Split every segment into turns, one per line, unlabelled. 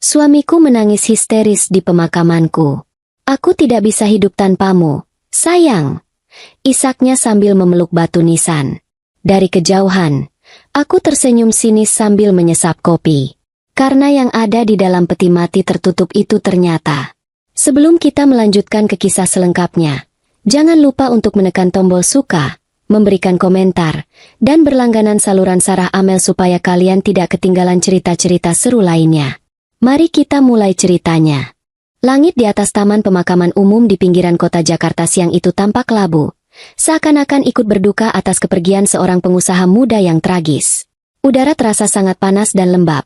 Suamiku menangis histeris di pemakamanku. Aku tidak bisa hidup tanpamu, sayang. Isaknya sambil memeluk batu nisan. Dari kejauhan, aku tersenyum sinis sambil menyesap kopi. Karena yang ada di dalam peti mati tertutup itu ternyata. Sebelum kita melanjutkan ke kisah selengkapnya, jangan lupa untuk menekan tombol suka, memberikan komentar, dan berlangganan saluran Sarah Amel supaya kalian tidak ketinggalan cerita-cerita seru lainnya. Mari kita mulai ceritanya. Langit di atas taman pemakaman umum di pinggiran kota Jakarta siang itu tampak labu, seakan-akan ikut berduka atas kepergian seorang pengusaha muda yang tragis. Udara terasa sangat panas dan lembab,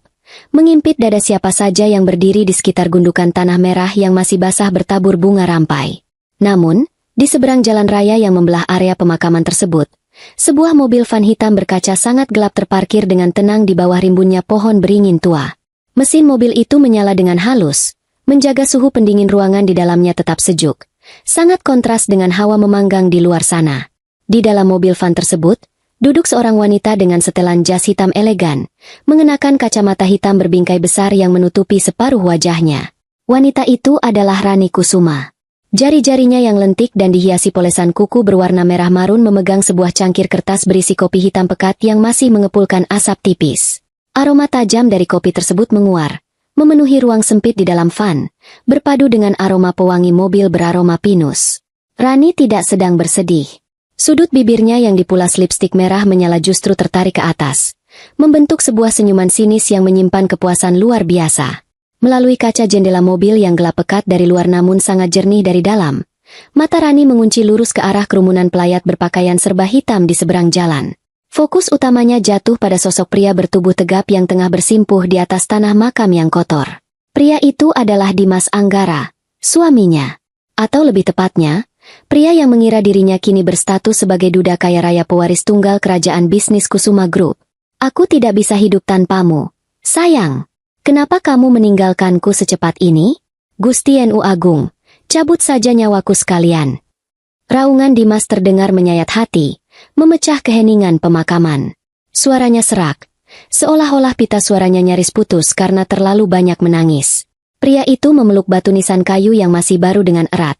mengimpit dada siapa saja yang berdiri di sekitar gundukan tanah merah yang masih basah bertabur bunga rampai. Namun, di seberang jalan raya yang membelah area pemakaman tersebut, sebuah mobil van hitam berkaca sangat gelap terparkir dengan tenang di bawah rimbunnya pohon beringin tua. Mesin mobil itu menyala dengan halus, menjaga suhu pendingin ruangan di dalamnya tetap sejuk, sangat kontras dengan hawa memanggang di luar sana. Di dalam mobil van tersebut, duduk seorang wanita dengan setelan jas hitam elegan, mengenakan kacamata hitam berbingkai besar yang menutupi separuh wajahnya. Wanita itu adalah Rani Kusuma. Jari-jarinya yang lentik dan dihiasi polesan kuku berwarna merah marun memegang sebuah cangkir kertas berisi kopi hitam pekat yang masih mengepulkan asap tipis. Aroma tajam dari kopi tersebut menguar, memenuhi ruang sempit di dalam van, berpadu dengan aroma pewangi mobil beraroma pinus. Rani tidak sedang bersedih. Sudut bibirnya yang dipulas lipstik merah menyala justru tertarik ke atas, membentuk sebuah senyuman sinis yang menyimpan kepuasan luar biasa. Melalui kaca jendela mobil yang gelap pekat dari luar namun sangat jernih dari dalam, mata Rani mengunci lurus ke arah kerumunan pelayat berpakaian serba hitam di seberang jalan. Fokus utamanya jatuh pada sosok pria bertubuh tegap yang tengah bersimpuh di atas tanah makam yang kotor. Pria itu adalah Dimas Anggara, suaminya. Atau lebih tepatnya, pria yang mengira dirinya kini berstatus sebagai duda kaya raya pewaris tunggal kerajaan bisnis Kusuma Group. Aku tidak bisa hidup tanpamu, sayang. Kenapa kamu meninggalkanku secepat ini? Gusti Nu Agung, cabut saja nyawaku sekalian. Raungan Dimas terdengar menyayat hati, memecah keheningan pemakaman. Suaranya serak, seolah-olah pita suaranya nyaris putus karena terlalu banyak menangis. Pria itu memeluk batu nisan kayu yang masih baru dengan erat,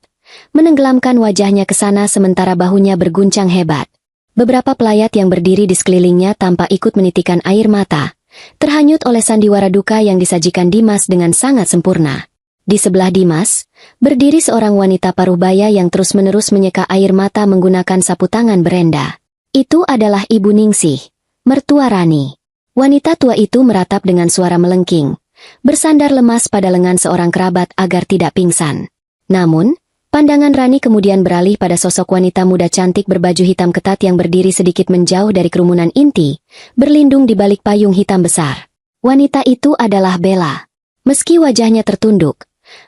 menenggelamkan wajahnya ke sana sementara bahunya berguncang hebat. Beberapa pelayat yang berdiri di sekelilingnya tampak ikut menitikkan air mata, terhanyut oleh sandiwara duka yang disajikan Dimas dengan sangat sempurna. Di sebelah Dimas, berdiri seorang wanita paruh baya yang terus-menerus menyeka air mata menggunakan sapu tangan berenda. Itu adalah Ibu Ningsih, mertua Rani. Wanita tua itu meratap dengan suara melengking, bersandar lemas pada lengan seorang kerabat agar tidak pingsan. Namun, pandangan Rani kemudian beralih pada sosok wanita muda cantik berbaju hitam ketat yang berdiri sedikit menjauh dari kerumunan inti, berlindung di balik payung hitam besar. Wanita itu adalah Bella. Meski wajahnya tertunduk,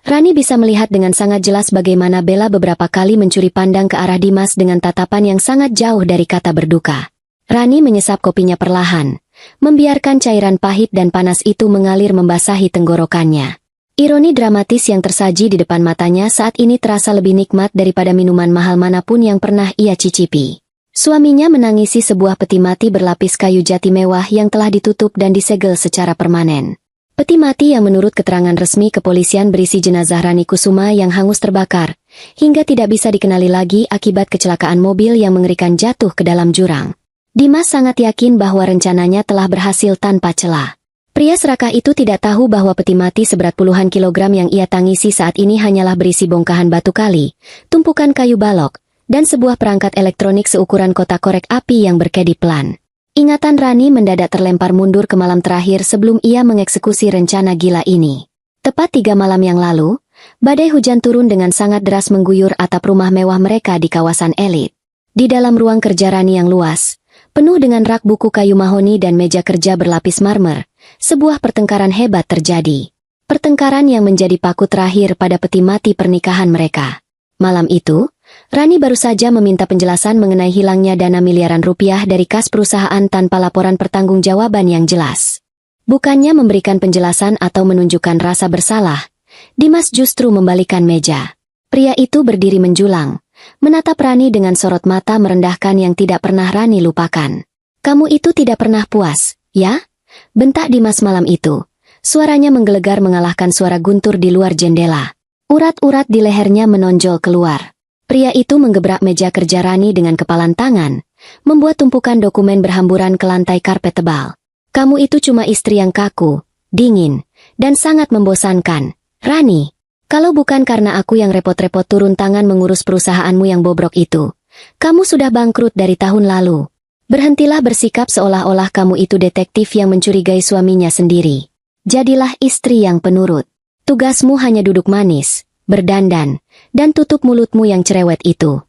Rani bisa melihat dengan sangat jelas bagaimana Bella beberapa kali mencuri pandang ke arah Dimas dengan tatapan yang sangat jauh dari kata berduka. Rani menyesap kopinya perlahan, membiarkan cairan pahit dan panas itu mengalir membasahi tenggorokannya. Ironi dramatis yang tersaji di depan matanya saat ini terasa lebih nikmat daripada minuman mahal manapun yang pernah ia cicipi. Suaminya menangisi sebuah peti mati berlapis kayu jati mewah yang telah ditutup dan disegel secara permanen. Peti mati yang menurut keterangan resmi kepolisian berisi jenazah Rani Kusuma yang hangus terbakar, hingga tidak bisa dikenali lagi akibat kecelakaan mobil yang mengerikan jatuh ke dalam jurang. Dimas sangat yakin bahwa rencananya telah berhasil tanpa celah. Pria serakah itu tidak tahu bahwa peti mati seberat puluhan kilogram yang ia tangisi saat ini hanyalah berisi bongkahan batu kali, tumpukan kayu balok, dan sebuah perangkat elektronik seukuran kotak korek api yang berkedip pelan. Ingatan Rani mendadak terlempar mundur ke malam terakhir sebelum ia mengeksekusi rencana gila ini. Tepat 3 malam yang lalu, badai hujan turun dengan sangat deras mengguyur atap rumah mewah mereka di kawasan elit. Di dalam ruang kerja Rani yang luas, penuh dengan rak buku kayu mahoni dan meja kerja berlapis marmer, sebuah pertengkaran hebat terjadi. Pertengkaran yang menjadi paku terakhir pada peti mati pernikahan mereka. Malam itu, Rani baru saja meminta penjelasan mengenai hilangnya dana miliaran rupiah dari kas perusahaan tanpa laporan pertanggungjawaban yang jelas. Bukannya memberikan penjelasan atau menunjukkan rasa bersalah, Dimas justru membalikkan meja. Pria itu berdiri menjulang, menatap Rani dengan sorot mata merendahkan yang tidak pernah Rani lupakan. "Kamu itu tidak pernah puas, ya?" bentak Dimas malam itu, Suaranya menggelegar mengalahkan suara guntur di luar jendela. Urat-urat di lehernya menonjol keluar. Pria itu menggebrak meja kerja Rani dengan kepalan tangan, membuat tumpukan dokumen berhamburan ke lantai karpet tebal. Kamu itu cuma istri yang kaku, dingin, dan sangat membosankan, Rani. Kalau bukan karena aku yang repot-repot turun tangan mengurus perusahaanmu yang bobrok itu, kamu sudah bangkrut dari tahun lalu. Berhentilah bersikap seolah-olah kamu itu detektif yang mencurigai suaminya sendiri. Jadilah istri yang penurut. Tugasmu hanya duduk manis, berdandan, dan tutup mulutmu yang cerewet itu.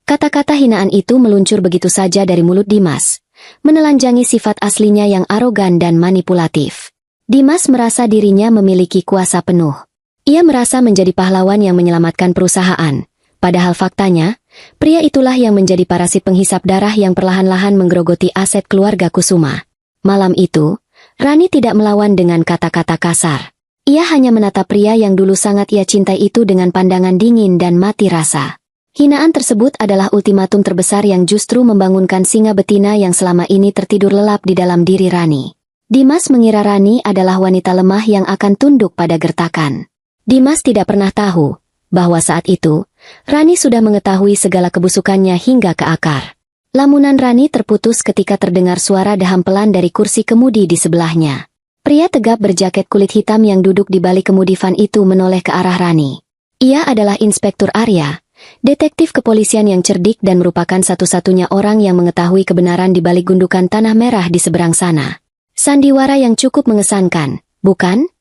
Kata-kata hinaan itu meluncur begitu saja dari mulut Dimas, menelanjangi sifat aslinya yang arogan dan manipulatif. Dimas merasa dirinya memiliki kuasa penuh. Ia merasa menjadi pahlawan yang menyelamatkan perusahaan, padahal faktanya, pria itulah yang menjadi parasit penghisap darah yang perlahan-lahan menggerogoti aset keluarga Kusuma. Malam itu, Rani tidak melawan dengan kata-kata kasar. Ia hanya menatap pria yang dulu sangat ia cintai itu dengan pandangan dingin dan mati rasa. Hinaan tersebut adalah ultimatum terbesar yang justru membangunkan singa betina yang selama ini tertidur lelap di dalam diri Rani. Dimas mengira Rani adalah wanita lemah yang akan tunduk pada gertakan. Dimas tidak pernah tahu bahwa saat itu, Rani sudah mengetahui segala kebusukannya hingga ke akar. Lamunan Rani terputus ketika terdengar suara daham pelan dari kursi kemudi di sebelahnya. Pria tegap berjaket kulit hitam yang duduk di balik kemudi van itu menoleh ke arah Rani. Ia adalah Inspektur Arya, detektif kepolisian yang cerdik dan merupakan satu-satunya orang yang mengetahui kebenaran di balik gundukan tanah merah di seberang sana. Sandiwara yang cukup mengesankan, bukan?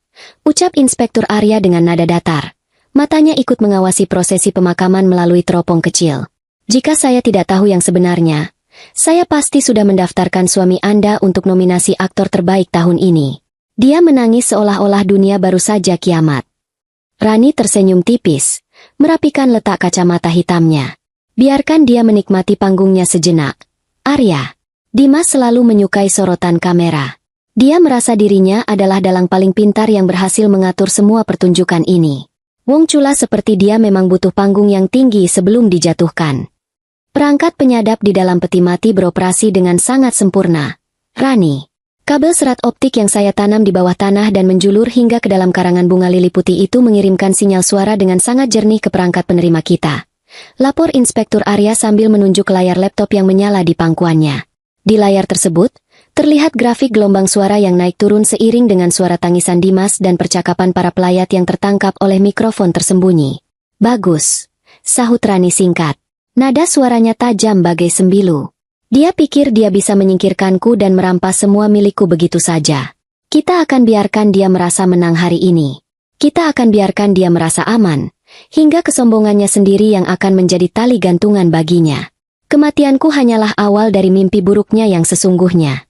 Ucap Inspektur Arya dengan nada datar. Matanya ikut mengawasi prosesi pemakaman melalui teropong kecil. Jika saya tidak tahu yang sebenarnya, saya pasti sudah mendaftarkan suami Anda untuk nominasi aktor terbaik tahun ini. Dia menangis seolah-olah dunia baru saja kiamat. Rani tersenyum tipis, merapikan letak kacamata hitamnya. Biarkan dia menikmati panggungnya sejenak. Arya. Dimas selalu menyukai sorotan kamera. Dia merasa dirinya adalah dalang paling pintar yang berhasil mengatur semua pertunjukan ini. Wong Chula seperti dia memang butuh panggung yang tinggi sebelum dijatuhkan. Perangkat penyadap di dalam peti mati beroperasi dengan sangat sempurna. Rani. Kabel serat optik yang saya tanam di bawah tanah dan menjulur hingga ke dalam karangan bunga lili putih itu mengirimkan sinyal suara dengan sangat jernih ke perangkat penerima kita. Lapor Inspektur Arya sambil menunjuk layar laptop yang menyala di pangkuannya. Di layar tersebut, terlihat grafik gelombang suara yang naik turun seiring dengan suara tangisan Dimas dan percakapan para pelayat yang tertangkap oleh mikrofon tersembunyi. Bagus, sahut Rani singkat. Nada suaranya tajam bagai sembilu. Dia pikir dia bisa menyingkirkanku dan merampas semua milikku begitu saja. Kita akan biarkan dia merasa menang hari ini. Kita akan biarkan dia merasa aman, hingga kesombongannya sendiri yang akan menjadi tali gantungan baginya. Kematianku hanyalah awal dari mimpi buruknya yang sesungguhnya.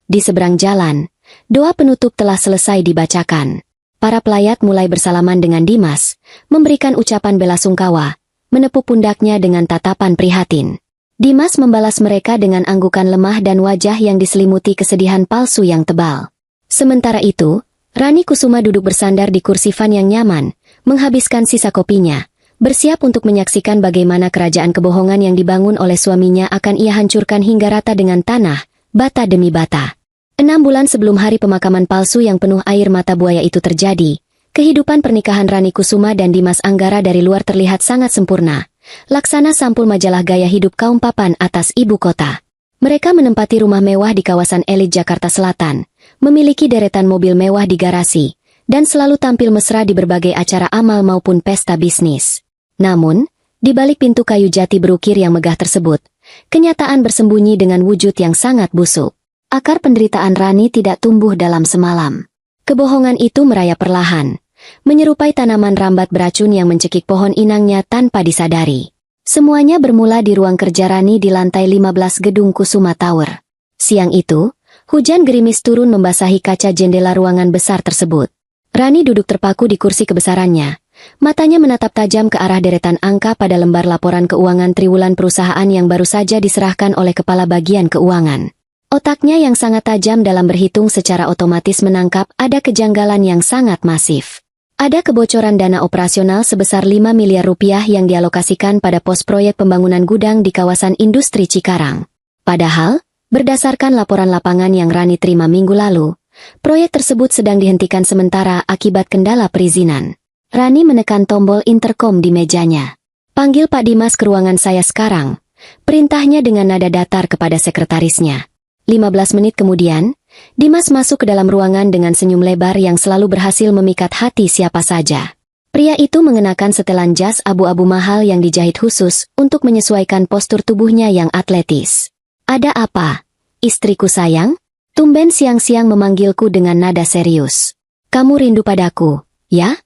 Di seberang jalan, doa penutup telah selesai dibacakan. Para pelayat mulai bersalaman dengan Dimas, memberikan ucapan bela sungkawa, menepuk pundaknya dengan tatapan prihatin. Dimas membalas mereka dengan anggukan lemah dan wajah yang diselimuti kesedihan palsu yang tebal. Sementara itu, Rani Kusuma duduk bersandar di kursi van yang nyaman, menghabiskan sisa kopinya, bersiap untuk menyaksikan bagaimana kerajaan kebohongan yang dibangun oleh suaminya akan ia hancurkan hingga rata dengan tanah, bata demi bata. 6 bulan sebelum hari pemakaman palsu yang penuh air mata buaya itu terjadi, kehidupan pernikahan Rani Kusuma dan Dimas Anggara dari luar terlihat sangat sempurna, laksana sampul majalah gaya hidup kaum papan atas ibu kota. Mereka menempati rumah mewah di kawasan elit Jakarta Selatan, memiliki deretan mobil mewah di garasi, dan selalu tampil mesra di berbagai acara amal maupun pesta bisnis. Namun, di balik pintu kayu jati berukir yang megah tersebut, kenyataan bersembunyi dengan wujud yang sangat busuk. Akar penderitaan Rani tidak tumbuh dalam semalam. Kebohongan itu merayap perlahan, menyerupai tanaman rambat beracun yang mencekik pohon inangnya tanpa disadari. Semuanya bermula di ruang kerja Rani di lantai 15 gedung Kusuma Tower. Siang itu, hujan gerimis turun membasahi kaca jendela ruangan besar tersebut. Rani duduk terpaku di kursi kebesarannya. Matanya menatap tajam ke arah deretan angka pada lembar laporan keuangan triwulan perusahaan yang baru saja diserahkan oleh Kepala Bagian Keuangan. Otaknya yang sangat tajam dalam berhitung secara otomatis menangkap ada kejanggalan yang sangat masif. Ada kebocoran dana operasional sebesar 5 miliar rupiah yang dialokasikan pada pos proyek pembangunan gudang di kawasan industri Cikarang. Padahal, berdasarkan laporan lapangan yang Rani terima minggu lalu, proyek tersebut sedang dihentikan sementara akibat kendala perizinan. Rani menekan tombol interkom di mejanya. Panggil Pak Dimas ke ruangan saya sekarang. Perintahnya dengan nada datar kepada sekretarisnya. 15 menit kemudian, Dimas masuk ke dalam ruangan dengan senyum lebar yang selalu berhasil memikat hati siapa saja. Pria itu mengenakan setelan jas abu-abu mahal yang dijahit khusus untuk menyesuaikan postur tubuhnya yang atletis. Ada apa? Istriku sayang? Tumben siang-siang memanggilku dengan nada serius. Kamu rindu padaku, ya?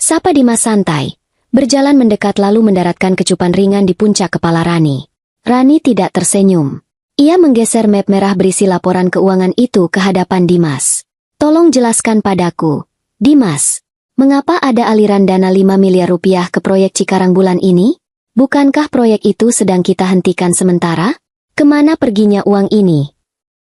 Sapa Dimas santai. Berjalan mendekat lalu mendaratkan kecupan ringan di puncak kepala Rani. Rani tidak tersenyum. Ia menggeser map merah berisi laporan keuangan itu ke hadapan Dimas. Tolong jelaskan padaku, Dimas. Mengapa ada aliran dana 5 miliar rupiah ke proyek Cikarang bulan ini? Bukankah proyek itu sedang kita hentikan sementara? Kemana perginya uang ini?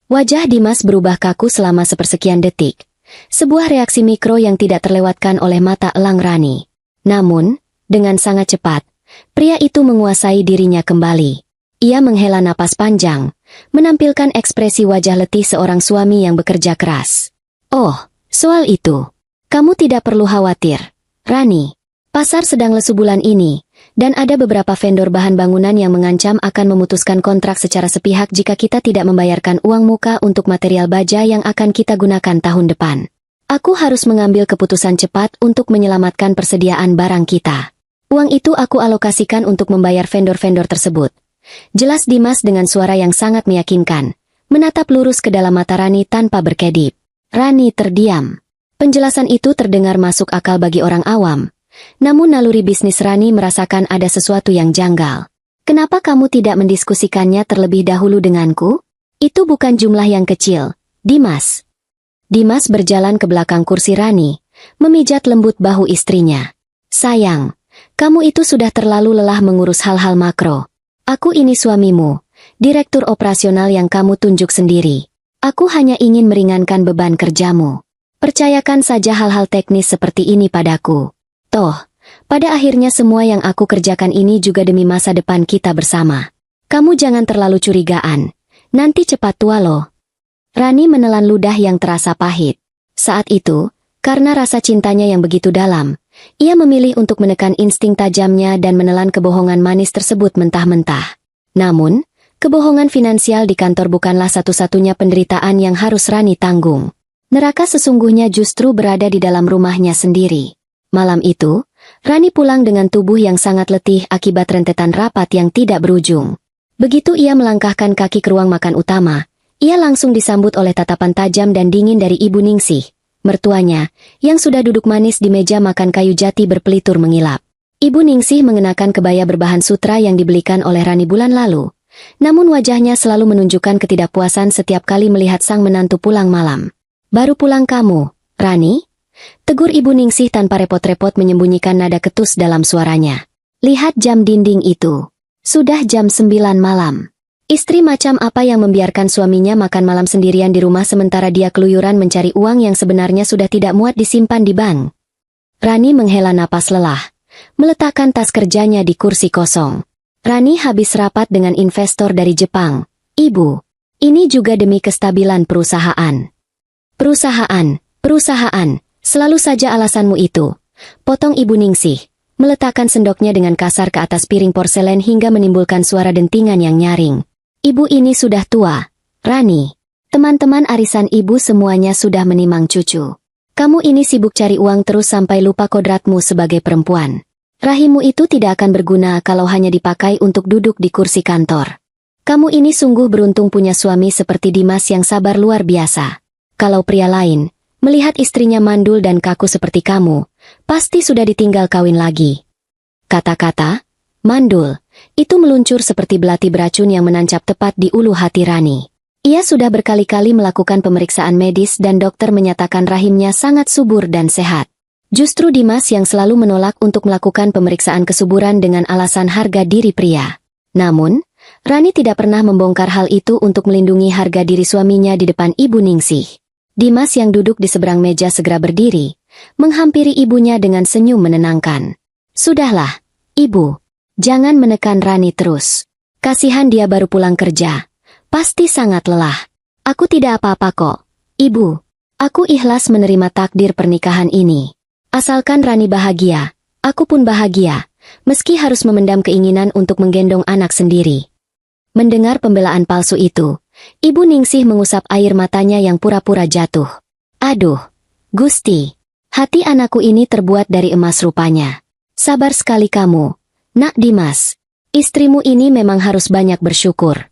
Wajah Dimas berubah kaku selama sepersekian detik. Sebuah reaksi mikro yang tidak terlewatkan oleh mata elang Rani. Namun, dengan sangat cepat, pria itu menguasai dirinya kembali. Ia menghela napas panjang, menampilkan ekspresi wajah letih seorang suami yang bekerja keras. Oh, soal itu. Kamu tidak perlu khawatir, Rani. Pasar sedang lesu bulan ini, dan ada beberapa vendor bahan bangunan yang mengancam akan memutuskan kontrak secara sepihak jika kita tidak membayarkan uang muka untuk material baja yang akan kita gunakan tahun depan. Aku harus mengambil keputusan cepat untuk menyelamatkan persediaan barang kita. Uang itu aku alokasikan untuk membayar vendor-vendor tersebut. Jelas Dimas dengan suara yang sangat meyakinkan, menatap lurus ke dalam mata Rani tanpa berkedip. Rani terdiam. Penjelasan itu terdengar masuk akal bagi orang awam. Namun naluri bisnis Rani merasakan ada sesuatu yang janggal. Kenapa kamu tidak mendiskusikannya terlebih dahulu denganku? Itu bukan jumlah yang kecil, Dimas. Dimas berjalan ke belakang kursi Rani, memijat lembut bahu istrinya. Sayang, kamu itu sudah terlalu lelah mengurus hal-hal makro. Aku ini suamimu, direktur operasional yang kamu tunjuk sendiri. Aku hanya ingin meringankan beban kerjamu. Percayakan saja hal-hal teknis seperti ini padaku. Toh, pada akhirnya semua yang aku kerjakan ini juga demi masa depan kita bersama. Kamu jangan terlalu curigaan. Nanti cepat tua loh. Rani menelan ludah yang terasa pahit. Saat itu, karena rasa cintanya yang begitu dalam, ia memilih untuk menekan insting tajamnya dan menelan kebohongan manis tersebut mentah-mentah. Namun, kebohongan finansial di kantor bukanlah satu-satunya penderitaan yang harus Rani tanggung. Neraka sesungguhnya justru berada di dalam rumahnya sendiri. Malam itu, Rani pulang dengan tubuh yang sangat letih akibat rentetan rapat yang tidak berujung. Begitu ia melangkahkan kaki ke ruang makan utama, ia langsung disambut oleh tatapan tajam dan dingin dari Ibu Ningsih, mertuanya, yang sudah duduk manis di meja makan kayu jati berpelitur mengilap. Ibu Ningsih mengenakan kebaya berbahan sutra yang dibelikan oleh Rani bulan lalu. Namun wajahnya selalu menunjukkan ketidakpuasan setiap kali melihat sang menantu pulang malam. Baru pulang kamu, Rani? Tegur Ibu Ningsih tanpa repot-repot menyembunyikan nada ketus dalam suaranya. Lihat jam dinding itu. Sudah jam 9 malam. Istri macam apa yang membiarkan suaminya makan malam sendirian di rumah sementara dia keluyuran mencari uang yang sebenarnya sudah tidak muat disimpan di bank? Rani menghela napas lelah, meletakkan tas kerjanya di kursi kosong. Rani habis rapat dengan investor dari Jepang. Ibu, ini juga demi kestabilan perusahaan. Perusahaan, selalu saja alasanmu itu. Potong Ibu Ningsih, meletakkan sendoknya dengan kasar ke atas piring porselen hingga menimbulkan suara dentingan yang nyaring. Ibu ini sudah tua, Rani. Teman-teman arisan ibu semuanya sudah menimang cucu. Kamu ini sibuk cari uang terus sampai lupa kodratmu sebagai perempuan. Rahimmu itu tidak akan berguna kalau hanya dipakai untuk duduk di kursi kantor. Kamu ini sungguh beruntung punya suami seperti Dimas yang sabar luar biasa. Kalau pria lain, melihat istrinya mandul dan kaku seperti kamu, pasti sudah ditinggal kawin lagi. Kata-kata, mandul, itu meluncur seperti belati beracun yang menancap tepat di ulu hati Rani. Ia sudah berkali-kali melakukan pemeriksaan medis dan dokter menyatakan rahimnya sangat subur dan sehat. Justru Dimas yang selalu menolak untuk melakukan pemeriksaan kesuburan dengan alasan harga diri pria. Namun, Rani tidak pernah membongkar hal itu untuk melindungi harga diri suaminya di depan Ibu Ningsih. Dimas yang duduk di seberang meja segera berdiri, menghampiri ibunya dengan senyum menenangkan. Sudahlah, Ibu. Jangan menekan Rani terus. Kasihan dia baru pulang kerja. Pasti sangat lelah. Aku tidak apa-apa kok. Ibu, Aku ikhlas menerima takdir pernikahan ini. Asalkan Rani bahagia, aku pun bahagia, meski harus memendam keinginan untuk menggendong anak sendiri. Mendengar pembelaan palsu itu, Ibu Ningsih mengusap air matanya yang pura-pura jatuh. Aduh, Gusti, hati anakku ini terbuat dari emas rupanya. Sabar sekali kamu, Nak Dimas. Istrimu ini memang harus banyak bersyukur.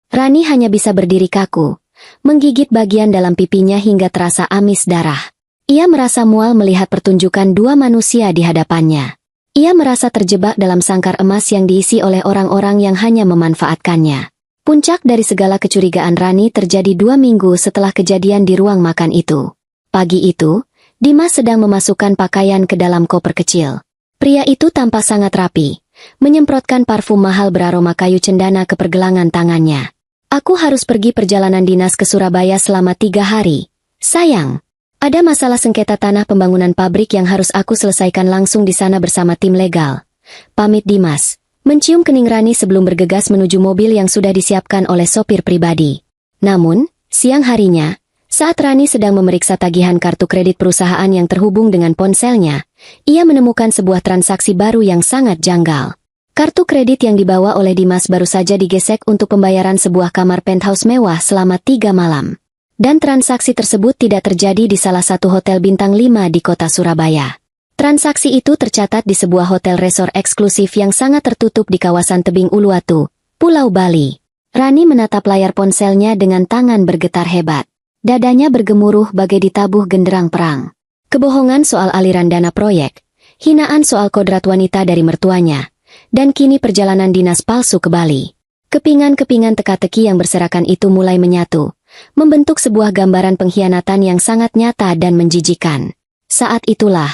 Rani hanya bisa berdiri kaku, menggigit bagian dalam pipinya hingga terasa amis darah. Ia merasa mual melihat pertunjukan dua manusia di hadapannya. Ia merasa terjebak dalam sangkar emas yang diisi oleh orang-orang yang hanya memanfaatkannya. Puncak dari segala kecurigaan Rani terjadi 2 minggu setelah kejadian di ruang makan itu. Pagi itu, Dimas sedang memasukkan pakaian ke dalam koper kecil. Pria itu tampak sangat rapi, menyemprotkan parfum mahal beraroma kayu cendana ke pergelangan tangannya. Aku harus pergi perjalanan dinas ke Surabaya selama 3 hari. Sayang, ada masalah sengketa tanah pembangunan pabrik yang harus aku selesaikan langsung di sana bersama tim legal. Pamit Dimas, mencium kening Rani sebelum bergegas menuju mobil yang sudah disiapkan oleh sopir pribadi. Namun, siang harinya, saat Rani sedang memeriksa tagihan kartu kredit perusahaan yang terhubung dengan ponselnya, ia menemukan sebuah transaksi baru yang sangat janggal. Kartu kredit yang dibawa oleh Dimas baru saja digesek untuk pembayaran sebuah kamar penthouse mewah selama 3 malam. Dan transaksi tersebut tidak terjadi di salah satu hotel bintang 5 di kota Surabaya. Transaksi itu tercatat di sebuah hotel resort eksklusif yang sangat tertutup di kawasan tebing Uluwatu, Pulau Bali. Rani menatap layar ponselnya dengan tangan bergetar hebat. Dadanya bergemuruh bagai ditabuh genderang perang. Kebohongan soal aliran dana proyek, hinaan soal kodrat wanita dari mertuanya, dan kini perjalanan dinas palsu ke Bali. Kepingan-kepingan teka-teki yang berserakan itu mulai menyatu, membentuk sebuah gambaran pengkhianatan yang sangat nyata dan menjijikan. Saat itulah,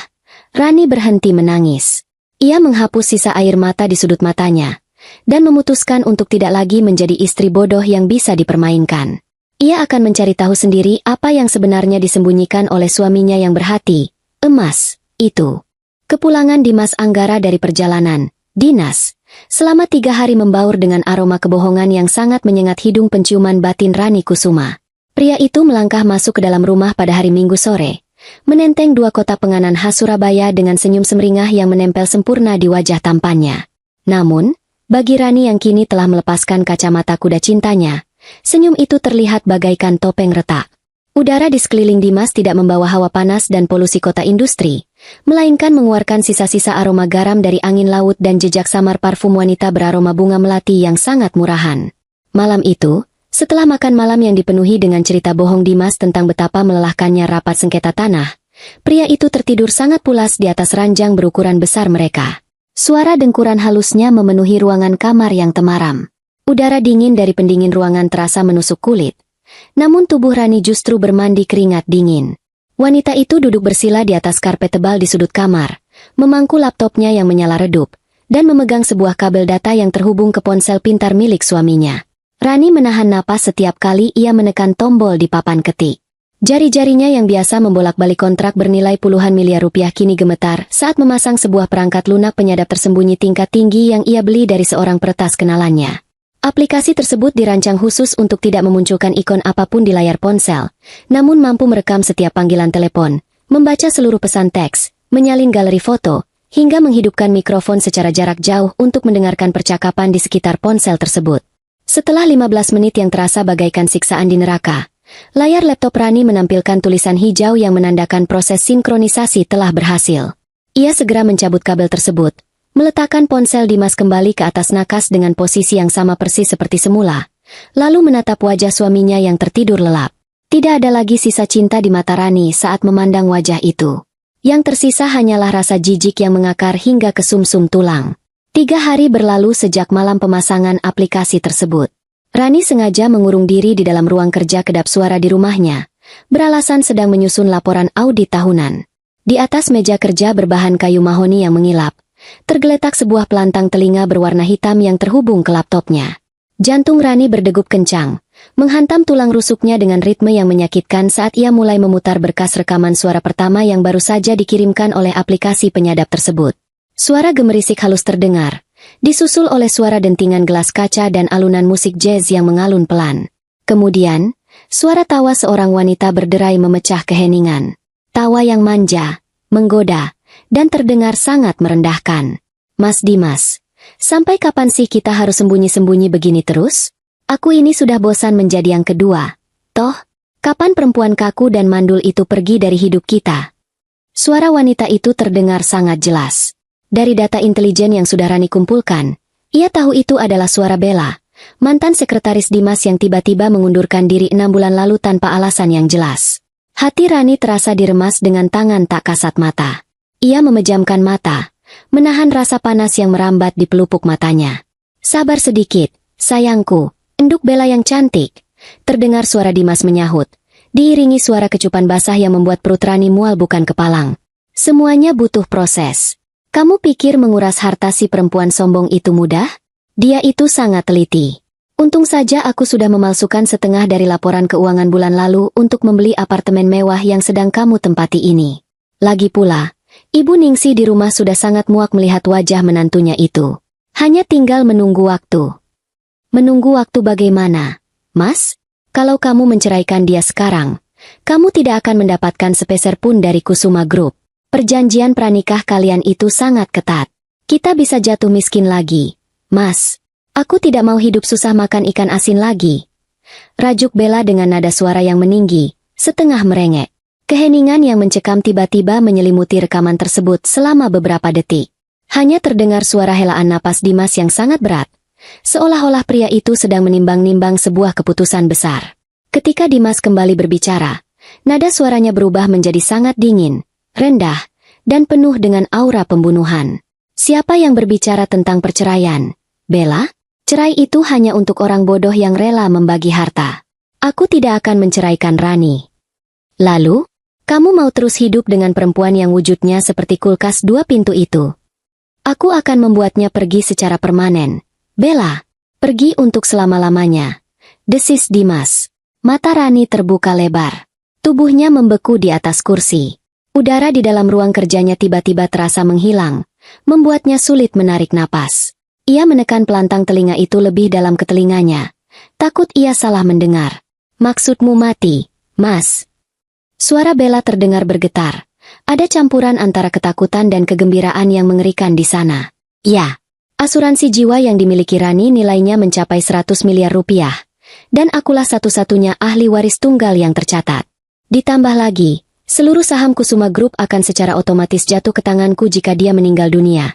Rani berhenti menangis. Ia menghapus sisa air mata di sudut matanya, dan memutuskan untuk tidak lagi menjadi istri bodoh yang bisa dipermainkan. Ia akan mencari tahu sendiri apa yang sebenarnya disembunyikan oleh suaminya yang berhati emas itu. Kepulangan Dimas Anggara dari perjalanan dinas selama 3 hari membaur dengan aroma kebohongan yang sangat menyengat hidung penciuman batin Rani Kusuma. Pria itu melangkah masuk ke dalam rumah pada hari Minggu sore, menenteng 2 kotak penganan khas Surabaya dengan senyum semringah yang menempel sempurna di wajah tampannya. Namun, bagi Rani yang kini telah melepaskan kacamata kuda cintanya, senyum itu terlihat bagaikan topeng retak. Udara di sekeliling Dimas tidak membawa hawa panas dan polusi kota industri, melainkan mengeluarkan sisa-sisa aroma garam dari angin laut dan jejak samar parfum wanita beraroma bunga melati yang sangat murahan. Malam itu, setelah makan malam yang dipenuhi dengan cerita bohong Dimas tentang betapa melelahkannya rapat sengketa tanah, pria itu tertidur sangat pulas di atas ranjang berukuran besar mereka. Suara dengkuran halusnya memenuhi ruangan kamar yang temaram. Udara dingin dari pendingin ruangan terasa menusuk kulit. Namun tubuh Rani justru bermandi keringat dingin. Wanita itu duduk bersila di atas karpet tebal di sudut kamar, memangku laptopnya yang menyala redup, dan memegang sebuah kabel data yang terhubung ke ponsel pintar milik suaminya. Rani menahan napas setiap kali ia menekan tombol di papan ketik. Jari-jarinya yang biasa membolak-balik kontrak bernilai puluhan miliar rupiah kini gemetar saat memasang sebuah perangkat lunak penyadap tersembunyi tingkat tinggi yang ia beli dari seorang peretas kenalannya. Aplikasi tersebut dirancang khusus untuk tidak memunculkan ikon apapun di layar ponsel, namun mampu merekam setiap panggilan telepon, membaca seluruh pesan teks, menyalin galeri foto, hingga menghidupkan mikrofon secara jarak jauh untuk mendengarkan percakapan di sekitar ponsel tersebut. Setelah 15 menit yang terasa bagaikan siksaan di neraka, layar laptop Rani menampilkan tulisan hijau yang menandakan proses sinkronisasi telah berhasil. Ia segera mencabut kabel tersebut, meletakkan ponsel Dimas kembali ke atas nakas dengan posisi yang sama persis seperti semula, lalu menatap wajah suaminya yang tertidur lelap. Tidak ada lagi sisa cinta di mata Rani saat memandang wajah itu. Yang tersisa hanyalah rasa jijik yang mengakar hingga ke sumsum tulang. 3 hari berlalu sejak malam pemasangan aplikasi tersebut. Rani sengaja mengurung diri di dalam ruang kerja kedap suara di rumahnya, beralasan sedang menyusun laporan audit tahunan. Di atas meja kerja berbahan kayu mahoni yang mengilap, tergeletak sebuah pelantang telinga berwarna hitam yang terhubung ke laptopnya. Jantung Rani berdegup kencang, menghantam tulang rusuknya dengan ritme yang menyakitkan saat ia mulai memutar berkas rekaman suara pertama yang baru saja dikirimkan oleh aplikasi penyadap tersebut. Suara gemerisik halus terdengar, disusul oleh suara dentingan gelas kaca dan alunan musik jazz yang mengalun pelan. Kemudian, Suara tawa seorang wanita berderai memecah keheningan. Tawa yang manja, menggoda, dan terdengar sangat merendahkan. Mas Dimas, sampai kapan sih kita harus sembunyi-sembunyi begini terus? Aku ini sudah bosan menjadi yang kedua. Toh, kapan perempuan kaku dan mandul itu pergi dari hidup kita? Suara wanita itu terdengar sangat jelas. Dari data intelijen yang sudah Rani kumpulkan, ia tahu itu adalah suara Bella, mantan sekretaris Dimas yang tiba-tiba mengundurkan diri 6 bulan lalu tanpa alasan yang jelas. Hati Rani terasa diremas dengan tangan tak kasat mata. Ia memejamkan mata, menahan rasa panas yang merambat di pelupuk matanya. Sabar sedikit, sayangku, enduk Bella yang cantik. Terdengar suara Dimas menyahut, diiringi suara kecupan basah yang membuat perut Rani mual bukan kepalang. Semuanya butuh proses. Kamu pikir menguras harta si perempuan sombong itu mudah? Dia itu sangat teliti. Untung saja aku sudah memalsukan setengah dari laporan keuangan bulan lalu untuk membeli apartemen mewah yang sedang kamu tempati ini. Lagi pula, Ibu Ningsih di rumah sudah sangat muak melihat wajah menantunya itu. Hanya tinggal menunggu waktu. Menunggu waktu bagaimana, Mas? Kalau kamu menceraikan dia sekarang, kamu tidak akan mendapatkan sepeser pun dari Kusuma Group. Perjanjian pranikah kalian itu sangat ketat. Kita bisa jatuh miskin lagi. Mas, aku tidak mau hidup susah makan ikan asin lagi. Rajuk Bella dengan nada suara yang meninggi, setengah merengek. Keheningan yang mencekam tiba-tiba menyelimuti rekaman tersebut selama beberapa detik. Hanya terdengar suara helaan napas Dimas yang sangat berat. Seolah-olah pria itu sedang menimbang-nimbang sebuah keputusan besar. Ketika Dimas kembali berbicara, nada suaranya berubah menjadi sangat dingin, rendah, dan penuh dengan aura pembunuhan. Siapa yang berbicara tentang perceraian? Bella? Cerai itu hanya untuk orang bodoh yang rela membagi harta. Aku tidak akan menceraikan Rani. Lalu, kamu mau terus hidup dengan perempuan yang wujudnya seperti kulkas 2 pintu itu? Aku akan membuatnya pergi secara permanen. Bella, pergi untuk selama-lamanya. Desis Dimas. Mata Rani terbuka lebar. Tubuhnya membeku di atas kursi. Udara di dalam ruang kerjanya tiba-tiba terasa menghilang, membuatnya sulit menarik napas. Ia menekan pelantang telinga itu lebih dalam ke telinganya. Takut ia salah mendengar. Maksudmu mati, Mas? Suara Bella terdengar bergetar. Ada campuran antara ketakutan dan kegembiraan yang mengerikan di sana. Ya, asuransi jiwa yang dimiliki Rani nilainya mencapai 100 miliar rupiah. Dan akulah satu-satunya ahli waris tunggal yang tercatat. Ditambah lagi, seluruh saham Kusuma Group akan secara otomatis jatuh ke tanganku jika dia meninggal dunia.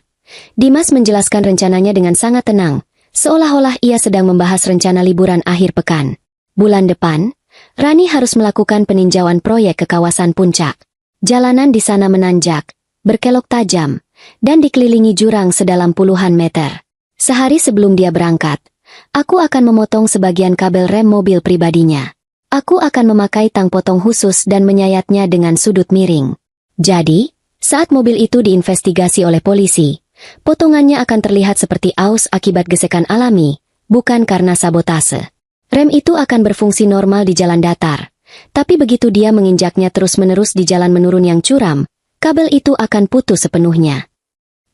Dimas menjelaskan rencananya dengan sangat tenang, seolah-olah ia sedang membahas rencana liburan akhir pekan. Bulan depan, Rani harus melakukan peninjauan proyek ke kawasan puncak. Jalanan di sana menanjak, berkelok tajam, dan dikelilingi jurang sedalam puluhan meter. Sehari sebelum dia berangkat, aku akan memotong sebagian kabel rem mobil pribadinya. Aku akan memakai tang potong khusus dan menyayatnya dengan sudut miring. Jadi, saat mobil itu diinvestigasi oleh polisi, potongannya akan terlihat seperti aus akibat gesekan alami, bukan karena sabotase. Rem itu akan berfungsi normal di jalan datar, tapi begitu dia menginjaknya terus-menerus di jalan menurun yang curam, kabel itu akan putus sepenuhnya.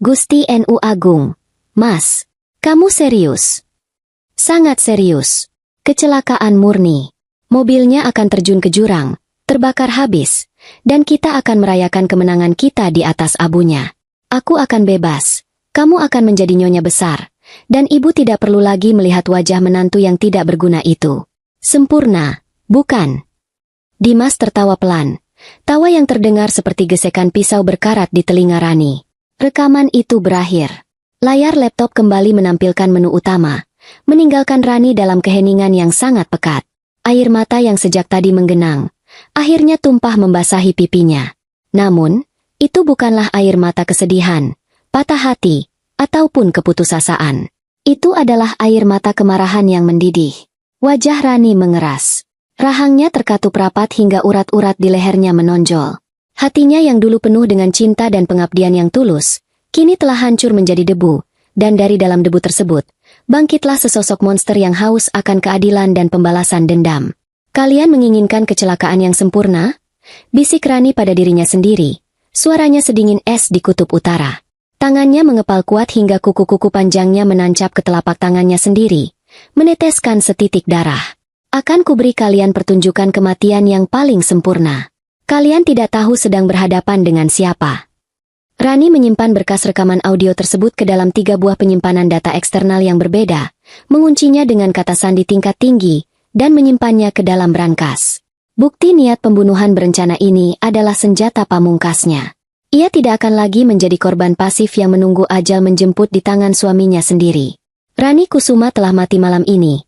Gusti Nu Agung, Mas, kamu serius? Sangat serius. Kecelakaan murni. Mobilnya akan terjun ke jurang, terbakar habis, dan kita akan merayakan kemenangan kita di atas abunya. Aku akan bebas, kamu akan menjadi nyonya besar. Dan ibu tidak perlu lagi melihat wajah menantu yang tidak berguna itu. Sempurna, bukan? Dimas tertawa pelan. Tawa yang terdengar seperti gesekan pisau berkarat di telinga Rani. Rekaman itu berakhir. Layar laptop kembali menampilkan menu utama, meninggalkan Rani dalam keheningan yang sangat pekat. Air mata yang sejak tadi menggenang, akhirnya tumpah membasahi pipinya. Namun, itu bukanlah air mata kesedihan, patah hati, ataupun keputusasaan. Itu adalah air mata kemarahan yang mendidih. Wajah Rani mengeras. Rahangnya terkatup rapat hingga urat-urat di lehernya menonjol. Hatinya yang dulu penuh dengan cinta dan pengabdian yang tulus, kini telah hancur menjadi debu, dan dari dalam debu tersebut, bangkitlah sesosok monster yang haus akan keadilan dan pembalasan dendam. Kalian menginginkan kecelakaan yang sempurna? Bisik Rani pada dirinya sendiri. Suaranya sedingin es di kutub utara. Tangannya mengepal kuat hingga kuku-kuku panjangnya menancap ke telapak tangannya sendiri, meneteskan setitik darah. Akan kuberi kalian pertunjukan kematian yang paling sempurna. Kalian tidak tahu sedang berhadapan dengan siapa. Rani menyimpan berkas rekaman audio tersebut ke dalam 3 buah penyimpanan data eksternal yang berbeda, menguncinya dengan kata sandi tingkat tinggi, dan menyimpannya ke dalam brankas. Bukti niat pembunuhan berencana ini adalah senjata pamungkasnya. Ia tidak akan lagi menjadi korban pasif yang menunggu ajal menjemput di tangan suaminya sendiri. Rani Kusuma telah mati malam ini,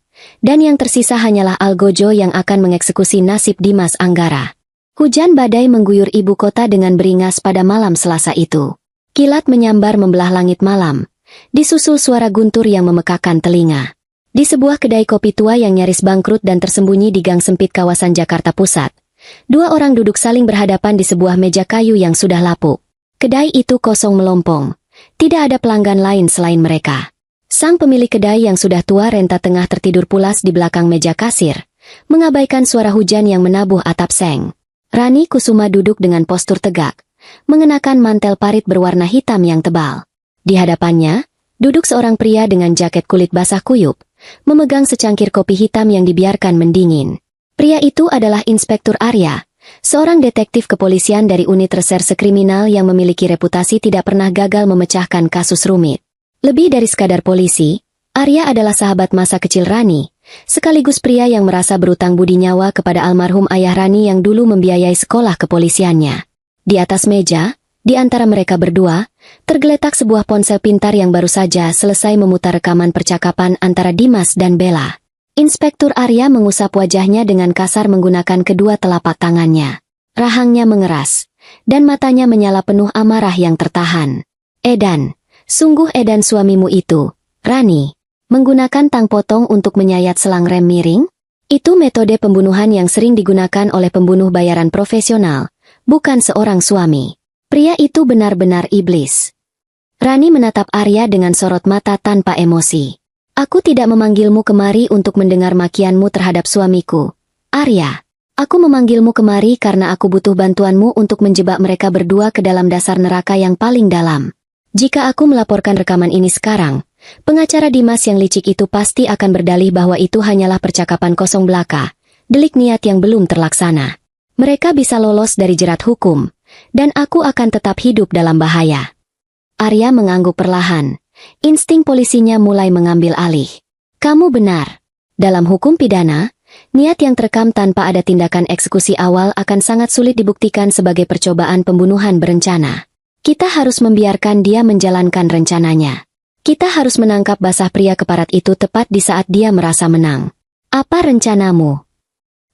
dan yang tersisa hanyalah Algojo yang akan mengeksekusi nasib Dimas Anggara. Hujan badai mengguyur ibu kota dengan beringas pada malam Selasa itu. Kilat menyambar membelah langit malam, disusul suara guntur yang memekakan telinga. Di sebuah kedai kopi tua yang nyaris bangkrut dan tersembunyi di gang sempit kawasan Jakarta Pusat, 2 orang duduk saling berhadapan di sebuah meja kayu yang sudah lapuk. Kedai itu kosong melompong, tidak ada pelanggan lain selain mereka. Sang pemilik kedai yang sudah tua renta tengah tertidur pulas di belakang meja kasir, mengabaikan suara hujan yang menabuh atap seng. Rani Kusuma duduk dengan postur tegak, mengenakan mantel parit berwarna hitam yang tebal. Di hadapannya, duduk seorang pria dengan jaket kulit basah kuyup, memegang secangkir kopi hitam yang dibiarkan mendingin. Pria itu adalah Inspektur Arya, seorang detektif kepolisian dari unit reserse kriminal yang memiliki reputasi tidak pernah gagal memecahkan kasus rumit. Lebih dari sekadar polisi, Arya adalah sahabat masa kecil Rani, sekaligus pria yang merasa berutang budi nyawa kepada almarhum ayah Rani yang dulu membiayai sekolah kepolisiannya. Di atas meja, di antara mereka berdua, tergeletak sebuah ponsel pintar yang baru saja selesai memutar rekaman percakapan antara Dimas dan Bella. Inspektur Arya mengusap wajahnya dengan kasar menggunakan kedua telapak tangannya. Rahangnya mengeras, dan matanya menyala penuh amarah yang tertahan. Edan. Sungguh edan suamimu itu, Rani, menggunakan tang potong untuk menyayat selang rem miring? Itu metode pembunuhan yang sering digunakan oleh pembunuh bayaran profesional, bukan seorang suami. Pria itu benar-benar iblis. Rani menatap Arya dengan sorot mata tanpa emosi. Aku tidak memanggilmu kemari untuk mendengar makianmu terhadap suamiku. Arya, aku memanggilmu kemari karena aku butuh bantuanmu untuk menjebak mereka berdua ke dalam dasar neraka yang paling dalam. Jika aku melaporkan rekaman ini sekarang, pengacara Dimas yang licik itu pasti akan berdalih bahwa itu hanyalah percakapan kosong belaka, delik niat yang belum terlaksana. Mereka bisa lolos dari jerat hukum, dan aku akan tetap hidup dalam bahaya. Arya mengangguk perlahan. Insting polisinya mulai mengambil alih. Kamu benar. Dalam hukum pidana, niat yang terekam tanpa ada tindakan eksekusi awal akan sangat sulit dibuktikan sebagai percobaan pembunuhan berencana. Kita harus membiarkan dia menjalankan rencananya. Kita harus menangkap basah pria keparat itu tepat di saat dia merasa menang. Apa rencanamu?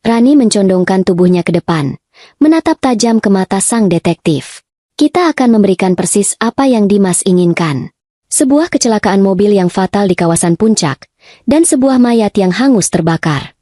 Rani mencondongkan tubuhnya ke depan, menatap tajam ke mata sang detektif. Kita akan memberikan persis apa yang Dimas inginkan. Sebuah kecelakaan mobil yang fatal di kawasan puncak, dan sebuah mayat yang hangus terbakar.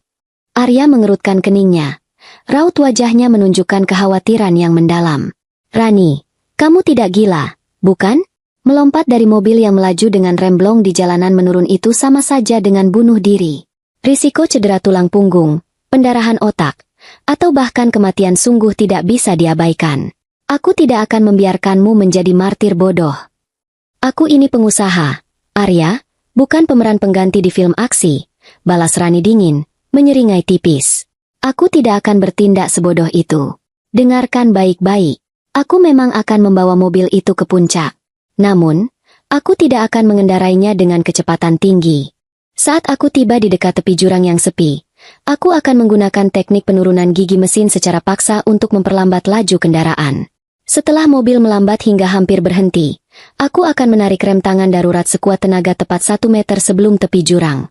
Arya mengerutkan keningnya. Raut wajahnya menunjukkan kekhawatiran yang mendalam. Rani, kamu tidak gila, bukan? Melompat dari mobil yang melaju dengan remblong di jalanan menurun itu sama saja dengan bunuh diri. Risiko cedera tulang punggung, pendarahan otak, atau bahkan kematian sungguh tidak bisa diabaikan. Aku tidak akan membiarkanmu menjadi martir bodoh. Aku ini pengusaha, Arya, bukan pemeran pengganti di film aksi, balas Rani dingin, menyeringai tipis. Aku tidak akan bertindak sebodoh itu. Dengarkan baik-baik. Aku memang akan membawa mobil itu ke puncak. Namun, aku tidak akan mengendarainya dengan kecepatan tinggi. Saat aku tiba di dekat tepi jurang yang sepi, aku akan menggunakan teknik penurunan gigi mesin secara paksa untuk memperlambat laju kendaraan. Setelah mobil melambat hingga hampir berhenti, aku akan menarik rem tangan darurat sekuat tenaga tepat 1 meter sebelum tepi jurang.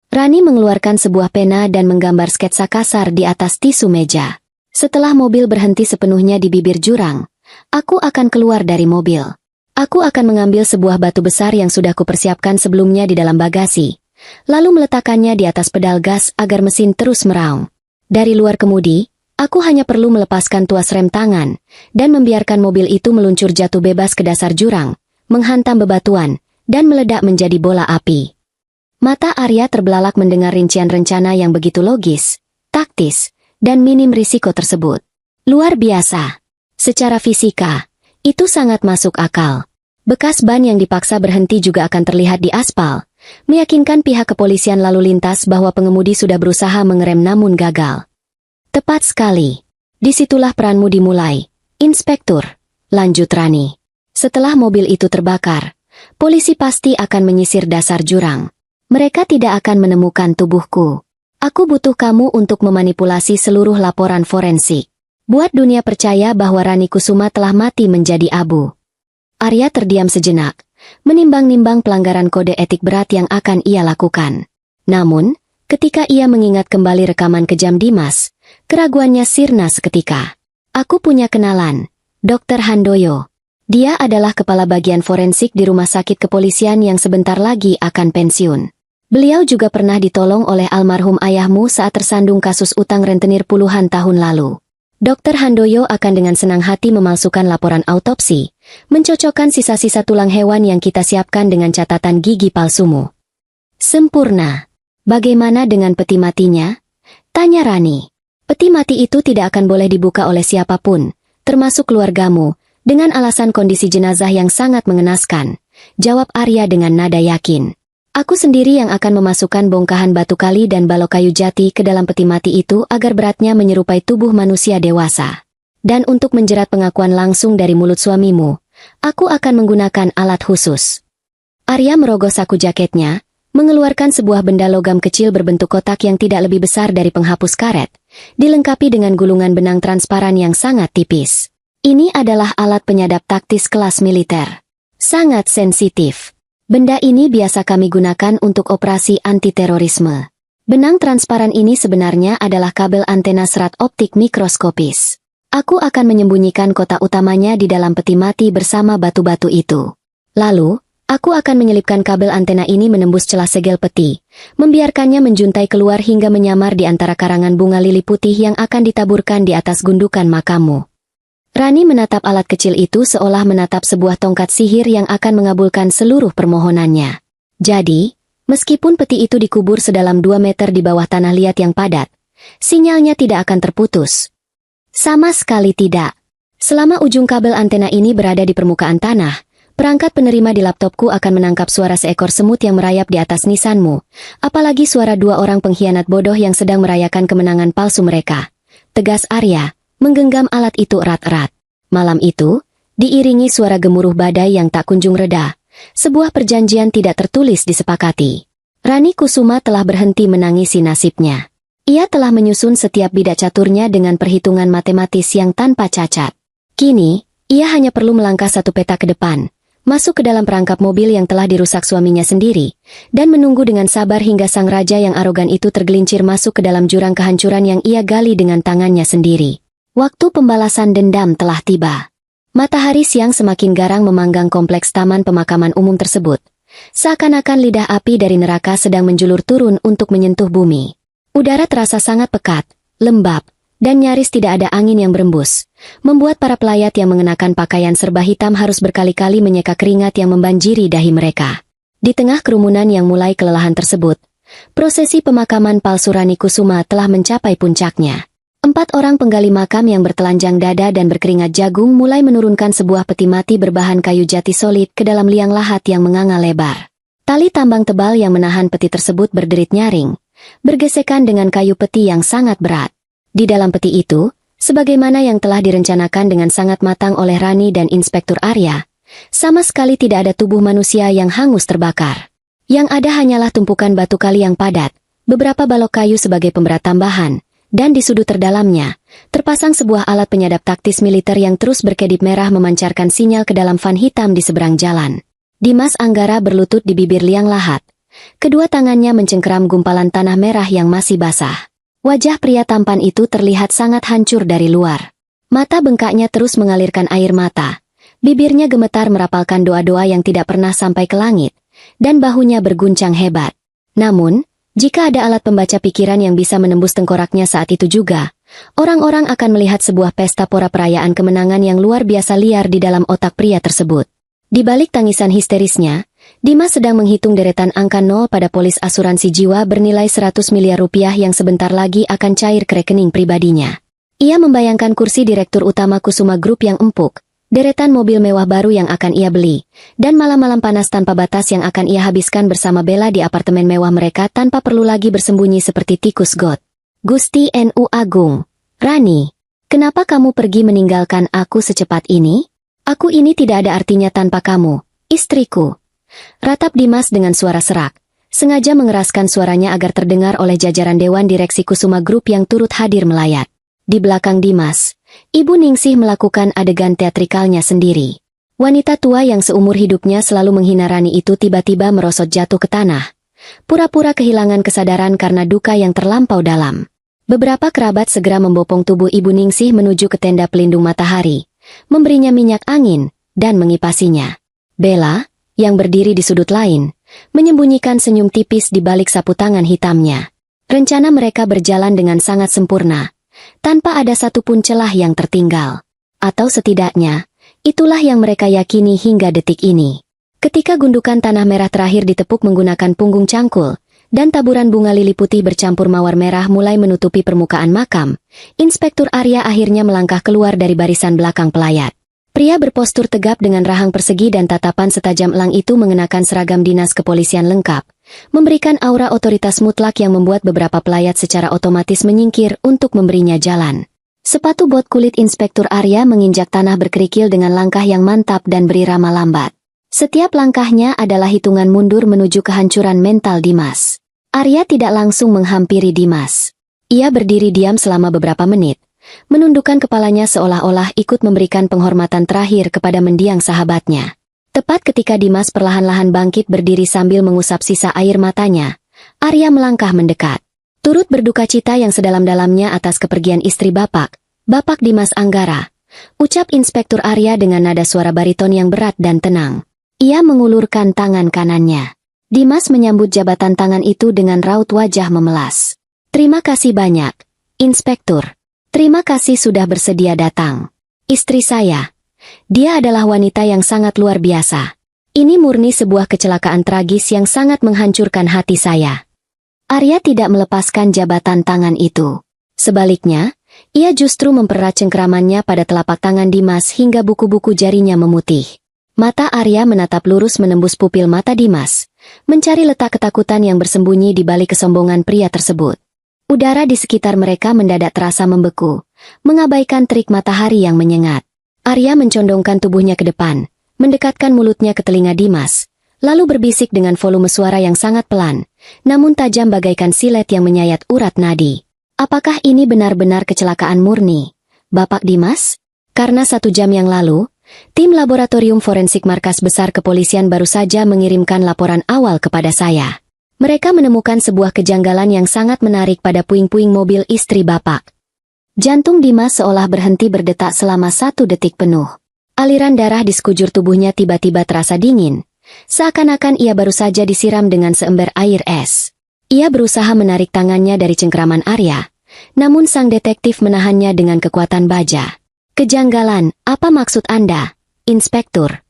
Rani mengeluarkan sebuah pena dan menggambar sketsa kasar di atas tisu meja. Setelah mobil berhenti sepenuhnya di bibir jurang, aku akan keluar dari mobil. Aku akan mengambil sebuah batu besar yang sudah kupersiapkan sebelumnya di dalam bagasi, lalu meletakkannya di atas pedal gas agar mesin terus meraung. Dari luar kemudi, aku hanya perlu melepaskan tuas rem tangan, dan membiarkan mobil itu meluncur jatuh bebas ke dasar jurang, menghantam bebatuan, dan meledak menjadi bola api. Mata Arya terbelalak mendengar rincian rencana yang begitu logis, taktis, dan minim risiko tersebut. Luar biasa. Secara fisika, itu sangat masuk akal. Bekas ban yang dipaksa berhenti juga akan terlihat di aspal, meyakinkan pihak kepolisian lalu lintas bahwa pengemudi sudah berusaha mengerem namun gagal. Tepat sekali. Disitulah peranmu dimulai, Inspektur, lanjut Rani. Setelah mobil itu terbakar, polisi pasti akan menyisir dasar jurang. Mereka tidak akan menemukan tubuhku. Aku butuh kamu untuk memanipulasi seluruh laporan forensik. Buat dunia percaya bahwa Rani Kusuma telah mati menjadi abu. Arya terdiam sejenak, menimbang-nimbang pelanggaran kode etik berat yang akan ia lakukan. Namun, ketika ia mengingat kembali rekaman kejam Dimas, keraguannya sirna seketika. Aku punya kenalan, Dr. Handoyo. Dia adalah kepala bagian forensik di rumah sakit kepolisian yang sebentar lagi akan pensiun. Beliau juga pernah ditolong oleh almarhum ayahmu saat tersandung kasus utang rentenir puluhan tahun lalu. Dr. Handoyo akan dengan senang hati memalsukan laporan autopsi, mencocokkan sisa-sisa tulang hewan yang kita siapkan dengan catatan gigi palsumu. Sempurna. Bagaimana dengan peti matinya? Tanya Rani. Peti mati itu tidak akan boleh dibuka oleh siapapun, termasuk keluargamu, dengan alasan kondisi jenazah yang sangat mengenaskan, jawab Arya dengan nada yakin. Aku sendiri yang akan memasukkan bongkahan batu kali dan balok kayu jati ke dalam peti mati itu agar beratnya menyerupai tubuh manusia dewasa. Dan untuk menjerat pengakuan langsung dari mulut suamimu, aku akan menggunakan alat khusus. Arya merogoh saku jaketnya, mengeluarkan sebuah benda logam kecil berbentuk kotak yang tidak lebih besar dari penghapus karet, dilengkapi dengan gulungan benang transparan yang sangat tipis. Ini adalah alat penyadap taktis kelas militer. Sangat sensitif. Benda ini biasa kami gunakan untuk operasi anti-terorisme. Benang transparan ini sebenarnya adalah kabel antena serat optik mikroskopis. Aku akan menyembunyikan kotak utamanya di dalam peti mati bersama batu-batu itu. Lalu, aku akan menyelipkan kabel antena ini menembus celah segel peti, membiarkannya menjuntai keluar hingga menyamar di antara karangan bunga lili putih yang akan ditaburkan di atas gundukan makammu. Rani menatap alat kecil itu seolah menatap sebuah tongkat sihir yang akan mengabulkan seluruh permohonannya. Jadi, meskipun peti itu dikubur sedalam 2 meter di bawah tanah liat yang padat, sinyalnya tidak akan terputus. Sama sekali tidak. Selama ujung kabel antena ini berada di permukaan tanah, perangkat penerima di laptopku akan menangkap suara seekor semut yang merayap di atas nisanmu, apalagi suara 2 orang pengkhianat bodoh yang sedang merayakan kemenangan palsu mereka. Tegas Arya, menggenggam alat itu erat-erat. Malam itu, diiringi suara gemuruh badai yang tak kunjung reda, sebuah perjanjian tidak tertulis disepakati. Rani Kusuma telah berhenti menangisi nasibnya. Ia telah menyusun setiap bidak caturnya dengan perhitungan matematis yang tanpa cacat. Kini, ia hanya perlu melangkah 1 peta ke depan, masuk ke dalam perangkap mobil yang telah dirusak suaminya sendiri, dan menunggu dengan sabar hingga sang raja yang arogan itu tergelincir masuk ke dalam jurang kehancuran yang ia gali dengan tangannya sendiri. Waktu pembalasan dendam telah tiba. Matahari siang semakin garang memanggang kompleks taman pemakaman umum tersebut. Seakan-akan lidah api dari neraka sedang menjulur turun untuk menyentuh bumi. Udara terasa sangat pekat, lembab, dan nyaris tidak ada angin yang berembus, membuat para pelayat yang mengenakan pakaian serba hitam harus berkali-kali menyeka keringat yang membanjiri dahi mereka. Di tengah kerumunan yang mulai kelelahan tersebut, prosesi pemakaman palsu Rani Kusuma telah mencapai puncaknya. 4 orang penggali makam yang bertelanjang dada dan berkeringat jagung mulai menurunkan sebuah peti mati berbahan kayu jati solid ke dalam liang lahat yang menganga lebar. Tali tambang tebal yang menahan peti tersebut berderit nyaring, bergesekan dengan kayu peti yang sangat berat. Di dalam peti itu, sebagaimana yang telah direncanakan dengan sangat matang oleh Rani dan Inspektur Arya, sama sekali tidak ada tubuh manusia yang hangus terbakar. Yang ada hanyalah tumpukan batu kali yang padat, beberapa balok kayu sebagai pemberat tambahan, dan di sudut terdalamnya, terpasang sebuah alat penyadap taktis militer yang terus berkedip merah memancarkan sinyal ke dalam van hitam di seberang jalan. Dimas Anggara berlutut di bibir liang lahat. Kedua tangannya mencengkeram gumpalan tanah merah yang masih basah. Wajah pria tampan itu terlihat sangat hancur dari luar. Mata bengkaknya terus mengalirkan air mata. Bibirnya gemetar merapalkan doa-doa yang tidak pernah sampai ke langit, dan bahunya berguncang hebat. Namun, jika ada alat pembaca pikiran yang bisa menembus tengkoraknya saat itu juga, orang-orang akan melihat sebuah pesta pora perayaan kemenangan yang luar biasa liar di dalam otak pria tersebut. Di balik tangisan histerisnya, Dimas sedang menghitung deretan angka 0 pada polis asuransi jiwa bernilai 100 miliar rupiah yang sebentar lagi akan cair ke rekening pribadinya. Ia membayangkan kursi direktur utama Kusuma Group yang empuk, deretan mobil mewah baru yang akan ia beli, dan malam-malam panas tanpa batas yang akan ia habiskan bersama Bella di apartemen mewah mereka tanpa perlu lagi bersembunyi seperti tikus got. Gusti Nu Agung, Rani, kenapa kamu pergi meninggalkan aku secepat ini? Aku ini tidak ada artinya tanpa kamu, istriku. Ratap Dimas dengan suara serak, sengaja mengeraskan suaranya agar terdengar oleh jajaran Dewan Direksi Kusuma Group yang turut hadir melayat. Di belakang Dimas, Ibu Ningsih melakukan adegan teatrikalnya sendiri. Wanita tua yang seumur hidupnya selalu menghina Rani itu tiba-tiba merosot jatuh ke tanah, pura-pura kehilangan kesadaran karena duka yang terlampau dalam. Beberapa kerabat segera membopong tubuh Ibu Ningsih menuju ke tenda pelindung matahari, memberinya minyak angin, dan mengipasinya. Bella, yang berdiri di sudut lain, menyembunyikan senyum tipis di balik sapu tangan hitamnya. Rencana mereka berjalan dengan sangat sempurna, tanpa ada satupun celah yang tertinggal. Atau setidaknya, itulah yang mereka yakini hingga detik ini. Ketika gundukan tanah merah terakhir ditepuk menggunakan punggung cangkul, dan taburan bunga lili putih bercampur mawar merah mulai menutupi permukaan makam, Inspektur Arya akhirnya melangkah keluar dari barisan belakang pelayat. Pria berpostur tegap dengan rahang persegi dan tatapan setajam elang itu mengenakan seragam dinas kepolisian lengkap, memberikan aura otoritas mutlak yang membuat beberapa pelayat secara otomatis menyingkir untuk memberinya jalan. Sepatu bot kulit Inspektur Arya menginjak tanah berkerikil dengan langkah yang mantap dan berirama lambat. Setiap langkahnya adalah hitungan mundur menuju kehancuran mental Dimas. Arya tidak langsung menghampiri Dimas. Ia berdiri diam selama beberapa menit, menundukkan kepalanya seolah-olah ikut memberikan penghormatan terakhir kepada mendiang sahabatnya. Tepat ketika Dimas perlahan-lahan bangkit berdiri sambil mengusap sisa air matanya, Arya melangkah mendekat. Turut berduka cita yang sedalam-dalamnya atas kepergian istri Bapak Dimas Anggara, ucap Inspektur Arya dengan nada suara bariton yang berat dan tenang. Ia mengulurkan tangan kanannya. Dimas menyambut jabatan tangan itu dengan raut wajah memelas. Terima kasih banyak, Inspektur. Terima kasih sudah bersedia datang. Istri saya. Dia adalah wanita yang sangat luar biasa. Ini murni sebuah kecelakaan tragis yang sangat menghancurkan hati saya. Arya tidak melepaskan jabatan tangan itu. Sebaliknya, ia justru mempererat cengkeramannya pada telapak tangan Dimas hingga buku-buku jarinya memutih. Mata Arya menatap lurus menembus pupil mata Dimas, mencari letak ketakutan yang bersembunyi di balik kesombongan pria tersebut. Udara di sekitar mereka mendadak terasa membeku, mengabaikan terik matahari yang menyengat. Arya mencondongkan tubuhnya ke depan, mendekatkan mulutnya ke telinga Dimas, lalu berbisik dengan volume suara yang sangat pelan, namun tajam bagaikan silet yang menyayat urat nadi. Apakah ini benar-benar kecelakaan murni, Bapak Dimas? Karena 1 jam yang lalu, tim laboratorium forensik markas besar kepolisian baru saja mengirimkan laporan awal kepada saya. Mereka menemukan sebuah kejanggalan yang sangat menarik pada puing-puing mobil istri Bapak. Jantung Dimas seolah berhenti berdetak selama 1 detik penuh. Aliran darah di sekujur tubuhnya tiba-tiba terasa dingin, seakan-akan ia baru saja disiram dengan seember air es. Ia berusaha menarik tangannya dari cengkeraman Arya, namun sang detektif menahannya dengan kekuatan baja. Kejanggalan, apa maksud Anda, Inspektur?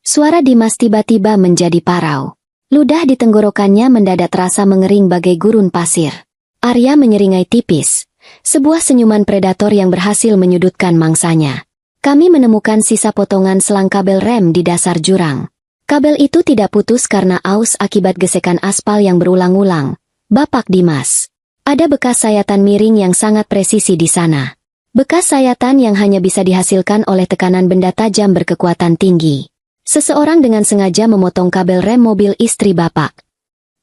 Suara Dimas tiba-tiba menjadi parau. Ludah di tenggorokannya mendadak terasa mengering bagai gurun pasir. Arya menyeringai tipis, sebuah senyuman predator yang berhasil menyudutkan mangsanya. Kami menemukan sisa potongan selang kabel rem di dasar jurang. Kabel itu tidak putus karena aus akibat gesekan aspal yang berulang-ulang, Bapak Dimas. Ada bekas sayatan miring yang sangat presisi di sana. Bekas sayatan yang hanya bisa dihasilkan oleh tekanan benda tajam berkekuatan tinggi. Seseorang dengan sengaja memotong kabel rem mobil istri Bapak.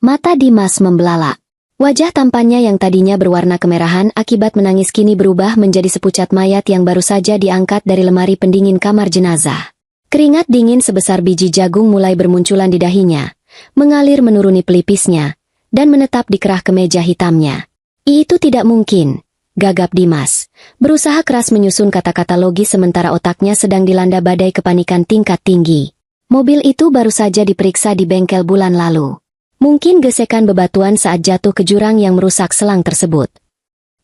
Mata Dimas membelalak. Wajah tampannya yang tadinya berwarna kemerahan akibat menangis kini berubah menjadi sepucat mayat yang baru saja diangkat dari lemari pendingin kamar jenazah. Keringat dingin sebesar biji jagung mulai bermunculan di dahinya, mengalir menuruni pelipisnya, dan menetap di kerah kemeja hitamnya. Itu tidak mungkin, gagap Dimas, berusaha keras menyusun kata-kata logis sementara otaknya sedang dilanda badai kepanikan tingkat tinggi. Mobil itu baru saja diperiksa di bengkel bulan lalu. Mungkin gesekan bebatuan saat jatuh ke jurang yang merusak selang tersebut.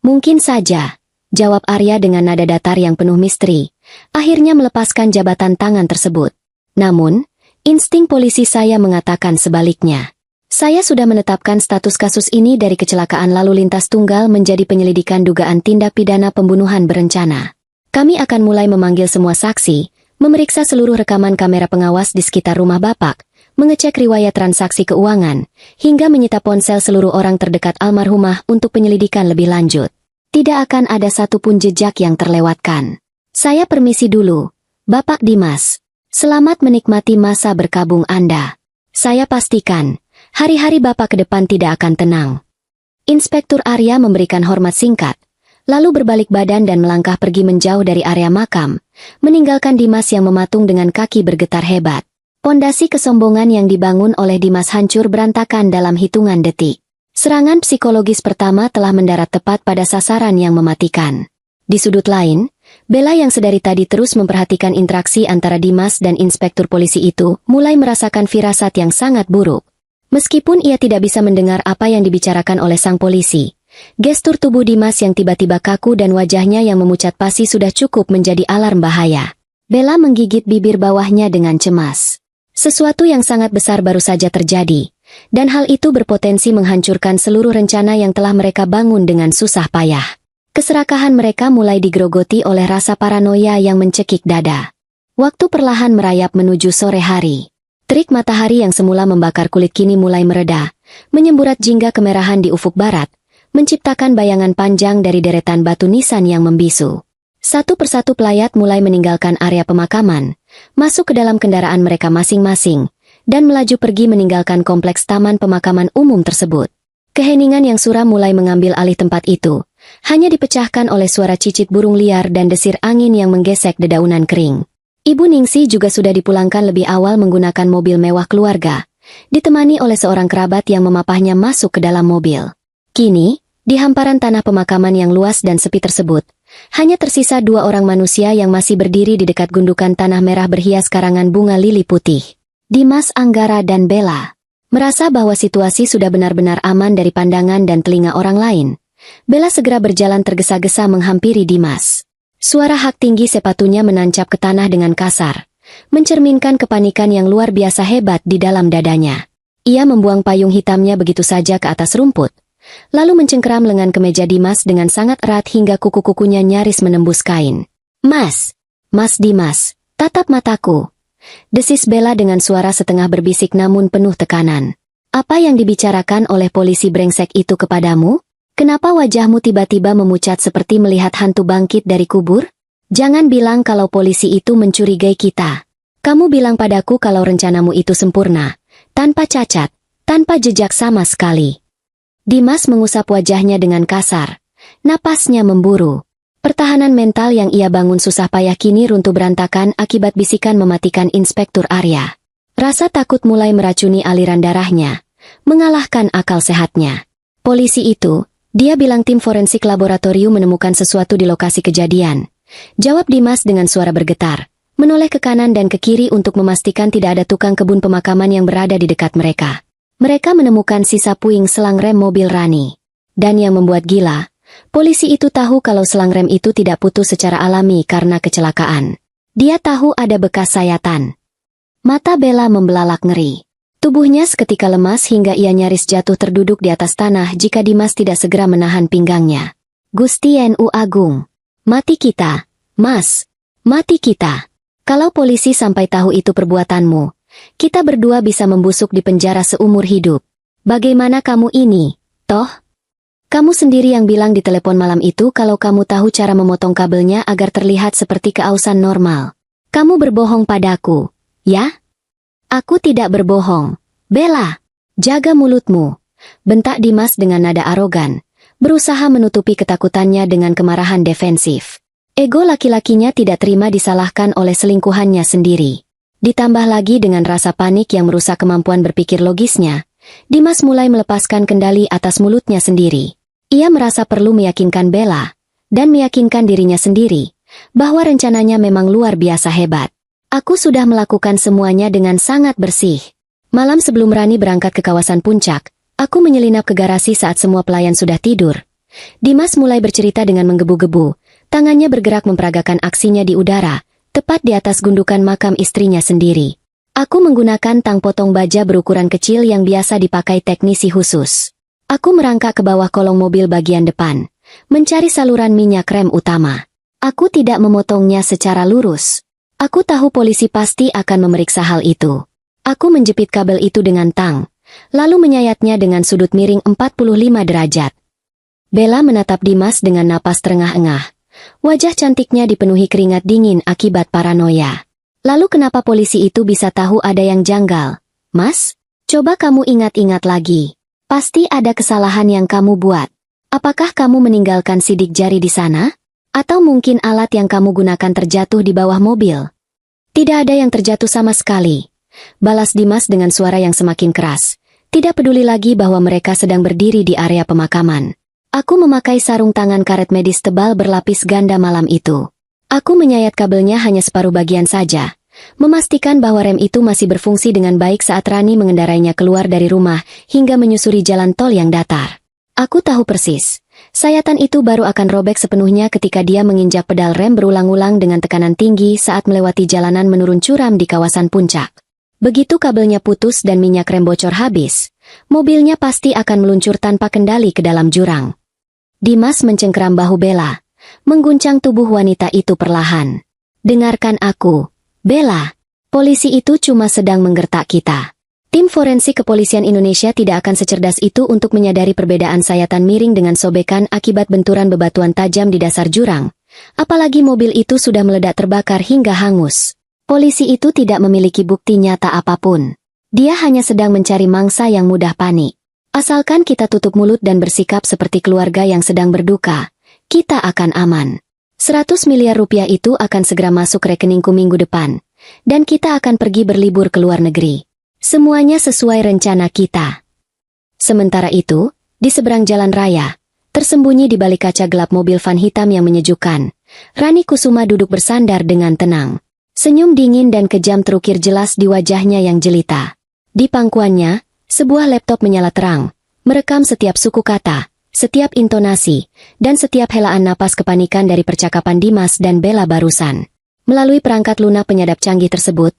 Mungkin saja, jawab Arya dengan nada datar yang penuh misteri, akhirnya melepaskan jabatan tangan tersebut. Namun, insting polisi saya mengatakan sebaliknya. Saya sudah menetapkan status kasus ini dari kecelakaan lalu lintas tunggal menjadi penyelidikan dugaan tindak pidana pembunuhan berencana. Kami akan mulai memanggil semua saksi, memeriksa seluruh rekaman kamera pengawas di sekitar rumah Bapak, mengecek riwayat transaksi keuangan, hingga menyita ponsel seluruh orang terdekat almarhumah untuk penyelidikan lebih lanjut. Tidak akan ada satupun jejak yang terlewatkan. Saya permisi dulu, Bapak Dimas. Selamat menikmati masa berkabung Anda. Saya pastikan, hari-hari Bapak ke depan tidak akan tenang. Inspektur Arya memberikan hormat singkat, lalu berbalik badan dan melangkah pergi menjauh dari area makam, meninggalkan Dimas yang mematung dengan kaki bergetar hebat. Pondasi kesombongan yang dibangun oleh Dimas hancur berantakan dalam hitungan detik. Serangan psikologis pertama telah mendarat tepat pada sasaran yang mematikan. Di sudut lain, Bella yang sedari tadi terus memperhatikan interaksi antara Dimas dan inspektur polisi itu, mulai merasakan firasat yang sangat buruk. Meskipun ia tidak bisa mendengar apa yang dibicarakan oleh sang polisi, gestur tubuh Dimas yang tiba-tiba kaku dan wajahnya yang memucat pasi sudah cukup menjadi alarm bahaya. Bella menggigit bibir bawahnya dengan cemas. Sesuatu yang sangat besar baru saja terjadi. Dan hal itu berpotensi menghancurkan seluruh rencana yang telah mereka bangun dengan susah payah. Keserakahan mereka mulai digerogoti oleh rasa paranoia yang mencekik dada. Waktu perlahan merayap menuju sore hari. Terik matahari yang semula membakar kulit kini mulai mereda, menyemburat jingga kemerahan di ufuk barat, menciptakan bayangan panjang dari deretan batu nisan yang membisu. Satu persatu pelayat mulai meninggalkan area pemakaman, masuk ke dalam kendaraan mereka masing-masing, dan melaju pergi meninggalkan kompleks taman pemakaman umum tersebut. Keheningan yang suram mulai mengambil alih tempat itu, hanya dipecahkan oleh suara cicit burung liar dan desir angin yang menggesek dedaunan kering. Ibu Ningsi juga sudah dipulangkan lebih awal menggunakan mobil mewah keluarga, ditemani oleh seorang kerabat yang memapahnya masuk ke dalam mobil. Kini, di hamparan tanah pemakaman yang luas dan sepi tersebut, hanya tersisa dua orang manusia yang masih berdiri di dekat gundukan tanah merah berhias karangan bunga lili putih. Dimas, Anggara dan Bella merasa bahwa situasi sudah benar-benar aman dari pandangan dan telinga orang lain. Bella segera berjalan tergesa-gesa menghampiri Dimas. Suara hak tinggi sepatunya menancap ke tanah dengan kasar, mencerminkan kepanikan yang luar biasa hebat di dalam dadanya. Ia membuang payung hitamnya begitu saja ke atas rumput, lalu mencengkeram lengan kemeja Dimas dengan sangat erat hingga kuku-kukunya nyaris menembus kain. Mas Dimas, tatap mataku. Desis Bella dengan suara setengah berbisik namun penuh tekanan. Apa yang dibicarakan oleh polisi brengsek itu kepadamu? Kenapa wajahmu tiba-tiba memucat seperti melihat hantu bangkit dari kubur? Jangan bilang kalau polisi itu mencurigai kita. Kamu bilang padaku kalau rencanamu itu sempurna, tanpa cacat, tanpa jejak sama sekali. Dimas mengusap wajahnya dengan kasar. Napasnya memburu. Pertahanan mental yang ia bangun susah payah kini runtuh berantakan akibat bisikan mematikan Inspektur Arya. Rasa takut mulai meracuni aliran darahnya, mengalahkan akal sehatnya. Polisi itu, dia bilang tim forensik laboratorium menemukan sesuatu di lokasi kejadian. Jawab Dimas dengan suara bergetar, menoleh ke kanan dan ke kiri untuk memastikan tidak ada tukang kebun pemakaman yang berada di dekat mereka. Mereka menemukan sisa puing selang rem mobil Rani. Dan yang membuat gila, polisi itu tahu kalau selang rem itu tidak putus secara alami karena kecelakaan. Dia tahu ada bekas sayatan. Mata Bella membelalak ngeri. Tubuhnya seketika lemas hingga ia nyaris jatuh terduduk di atas tanah jika Dimas tidak segera menahan pinggangnya. Gusti Nu Agung. Mati kita, Mas. Mati kita. Kalau polisi sampai tahu itu perbuatanmu, kita berdua bisa membusuk di penjara seumur hidup. Bagaimana kamu ini, toh? Kamu sendiri yang bilang di telepon malam itu kalau kamu tahu cara memotong kabelnya agar terlihat seperti keausan normal. Kamu berbohong padaku, ya? Aku tidak berbohong. Bella, jaga mulutmu. Bentak Dimas dengan nada arogan, berusaha menutupi ketakutannya dengan kemarahan defensif. Ego laki-lakinya tidak terima disalahkan oleh selingkuhannya sendiri. Ditambah lagi dengan rasa panik yang merusak kemampuan berpikir logisnya, Dimas mulai melepaskan kendali atas mulutnya sendiri. Ia merasa perlu meyakinkan Bella, dan meyakinkan dirinya sendiri, bahwa rencananya memang luar biasa hebat. Aku sudah melakukan semuanya dengan sangat bersih. Malam sebelum Rani berangkat ke kawasan puncak, aku menyelinap ke garasi saat semua pelayan sudah tidur. Dimas mulai bercerita dengan menggebu-gebu, tangannya bergerak memperagakan aksinya di udara, tepat di atas gundukan makam istrinya sendiri. Aku menggunakan tang potong baja berukuran kecil yang biasa dipakai teknisi khusus. Aku merangkak ke bawah kolong mobil bagian depan, mencari saluran minyak rem utama. Aku tidak memotongnya secara lurus. Aku tahu polisi pasti akan memeriksa hal itu. Aku menjepit kabel itu dengan tang, lalu menyayatnya dengan sudut miring 45 derajat. Bella menatap Dimas dengan napas terengah-engah. Wajah cantiknya dipenuhi keringat dingin akibat paranoia. Lalu kenapa polisi itu bisa tahu ada yang janggal? Mas, coba kamu ingat-ingat lagi. Pasti ada kesalahan yang kamu buat. Apakah kamu meninggalkan sidik jari di sana? Atau mungkin alat yang kamu gunakan terjatuh di bawah mobil? Tidak ada yang terjatuh sama sekali, balas Dimas dengan suara yang semakin keras. Tidak peduli lagi bahwa mereka sedang berdiri di area pemakaman. Aku memakai sarung tangan karet medis tebal berlapis ganda malam itu. Aku menyayat kabelnya hanya separuh bagian saja, memastikan bahwa rem itu masih berfungsi dengan baik saat Rani mengendarainya keluar dari rumah hingga menyusuri jalan tol yang datar. Aku tahu persis. Sayatan itu baru akan robek sepenuhnya ketika dia menginjak pedal rem berulang-ulang dengan tekanan tinggi saat melewati jalanan menurun curam di kawasan puncak. Begitu kabelnya putus dan minyak rem bocor habis, mobilnya pasti akan meluncur tanpa kendali ke dalam jurang. Dimas mencengkeram bahu Bella, mengguncang tubuh wanita itu perlahan. Dengarkan aku, Bella. Polisi itu cuma sedang menggertak kita. Tim forensik kepolisian Indonesia tidak akan secerdas itu untuk menyadari perbedaan sayatan miring dengan sobekan akibat benturan bebatuan tajam di dasar jurang. Apalagi mobil itu sudah meledak terbakar hingga hangus. Polisi itu tidak memiliki bukti nyata apapun. Dia hanya sedang mencari mangsa yang mudah panik. Asalkan kita tutup mulut dan bersikap seperti keluarga yang sedang berduka, kita akan aman. 100 miliar rupiah itu akan segera masuk rekeningku minggu depan. Dan kita akan pergi berlibur ke luar negeri. Semuanya sesuai rencana kita. Sementara itu, di seberang jalan raya, tersembunyi di balik kaca gelap mobil van hitam yang menyejukkan, Rani Kusuma duduk bersandar dengan tenang. Senyum dingin dan kejam terukir jelas di wajahnya yang jelita. Di pangkuannya, sebuah laptop menyala terang, merekam setiap suku kata, setiap intonasi, dan setiap helaan napas kepanikan dari percakapan Dimas dan Bella barusan. Melalui perangkat lunak penyadap canggih tersebut,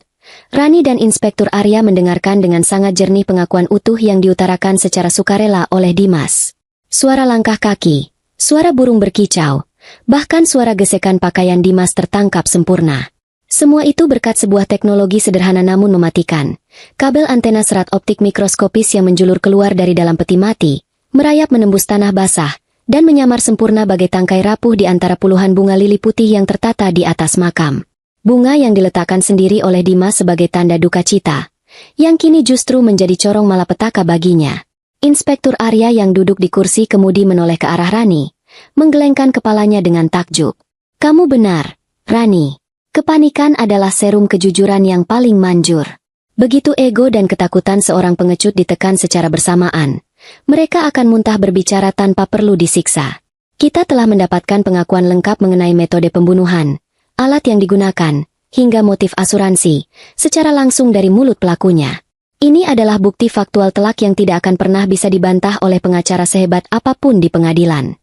Rani dan Inspektur Arya mendengarkan dengan sangat jernih pengakuan utuh yang diutarakan secara sukarela oleh Dimas. Suara langkah kaki, suara burung berkicau, bahkan suara gesekan pakaian Dimas tertangkap sempurna. Semua itu berkat sebuah teknologi sederhana namun mematikan. Kabel antena serat optik mikroskopis yang menjulur keluar dari dalam peti mati, merayap menembus tanah basah, dan menyamar sempurna bagai tangkai rapuh di antara puluhan bunga lili putih yang tertata di atas makam. Bunga yang diletakkan sendiri oleh Dimas sebagai tanda duka cita, yang kini justru menjadi corong malapetaka baginya. Inspektur Arya yang duduk di kursi kemudi menoleh ke arah Rani, menggelengkan kepalanya dengan takjub. Kamu benar, Rani. Kepanikan adalah serum kejujuran yang paling manjur. Begitu ego dan ketakutan seorang pengecut ditekan secara bersamaan, mereka akan muntah berbicara tanpa perlu disiksa. Kita telah mendapatkan pengakuan lengkap mengenai metode pembunuhan, alat yang digunakan, hingga motif asuransi, secara langsung dari mulut pelakunya. Ini adalah bukti faktual telak yang tidak akan pernah bisa dibantah oleh pengacara sehebat apapun di pengadilan.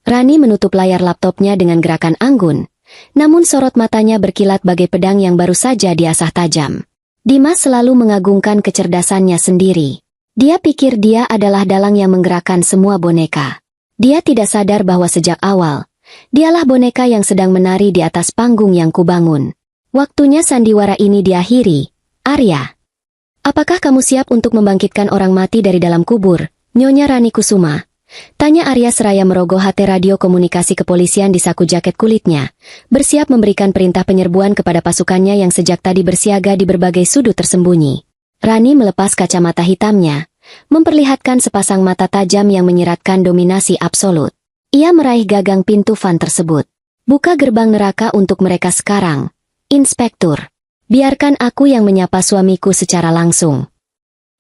Rani menutup layar laptopnya dengan gerakan anggun, namun sorot matanya berkilat bagai pedang yang baru saja diasah tajam. Dimas selalu mengagungkan kecerdasannya sendiri. Dia pikir dia adalah dalang yang menggerakkan semua boneka. Dia tidak sadar bahwa sejak awal, dialah boneka yang sedang menari di atas panggung yang kubangun. Waktunya sandiwara ini diakhiri. Arya, apakah kamu siap untuk membangkitkan orang mati dari dalam kubur, Nyonya Rani Kusuma? Tanya Arya seraya merogoh HT radio komunikasi kepolisian di saku jaket kulitnya, bersiap memberikan perintah penyerbuan kepada pasukannya yang sejak tadi bersiaga di berbagai sudut tersembunyi. Rani melepas kacamata hitamnya, memperlihatkan sepasang mata tajam yang menyiratkan dominasi absolut. Ia meraih gagang pintu van tersebut. Buka gerbang neraka untuk mereka sekarang, Inspektur. Biarkan aku yang menyapa suamiku secara langsung.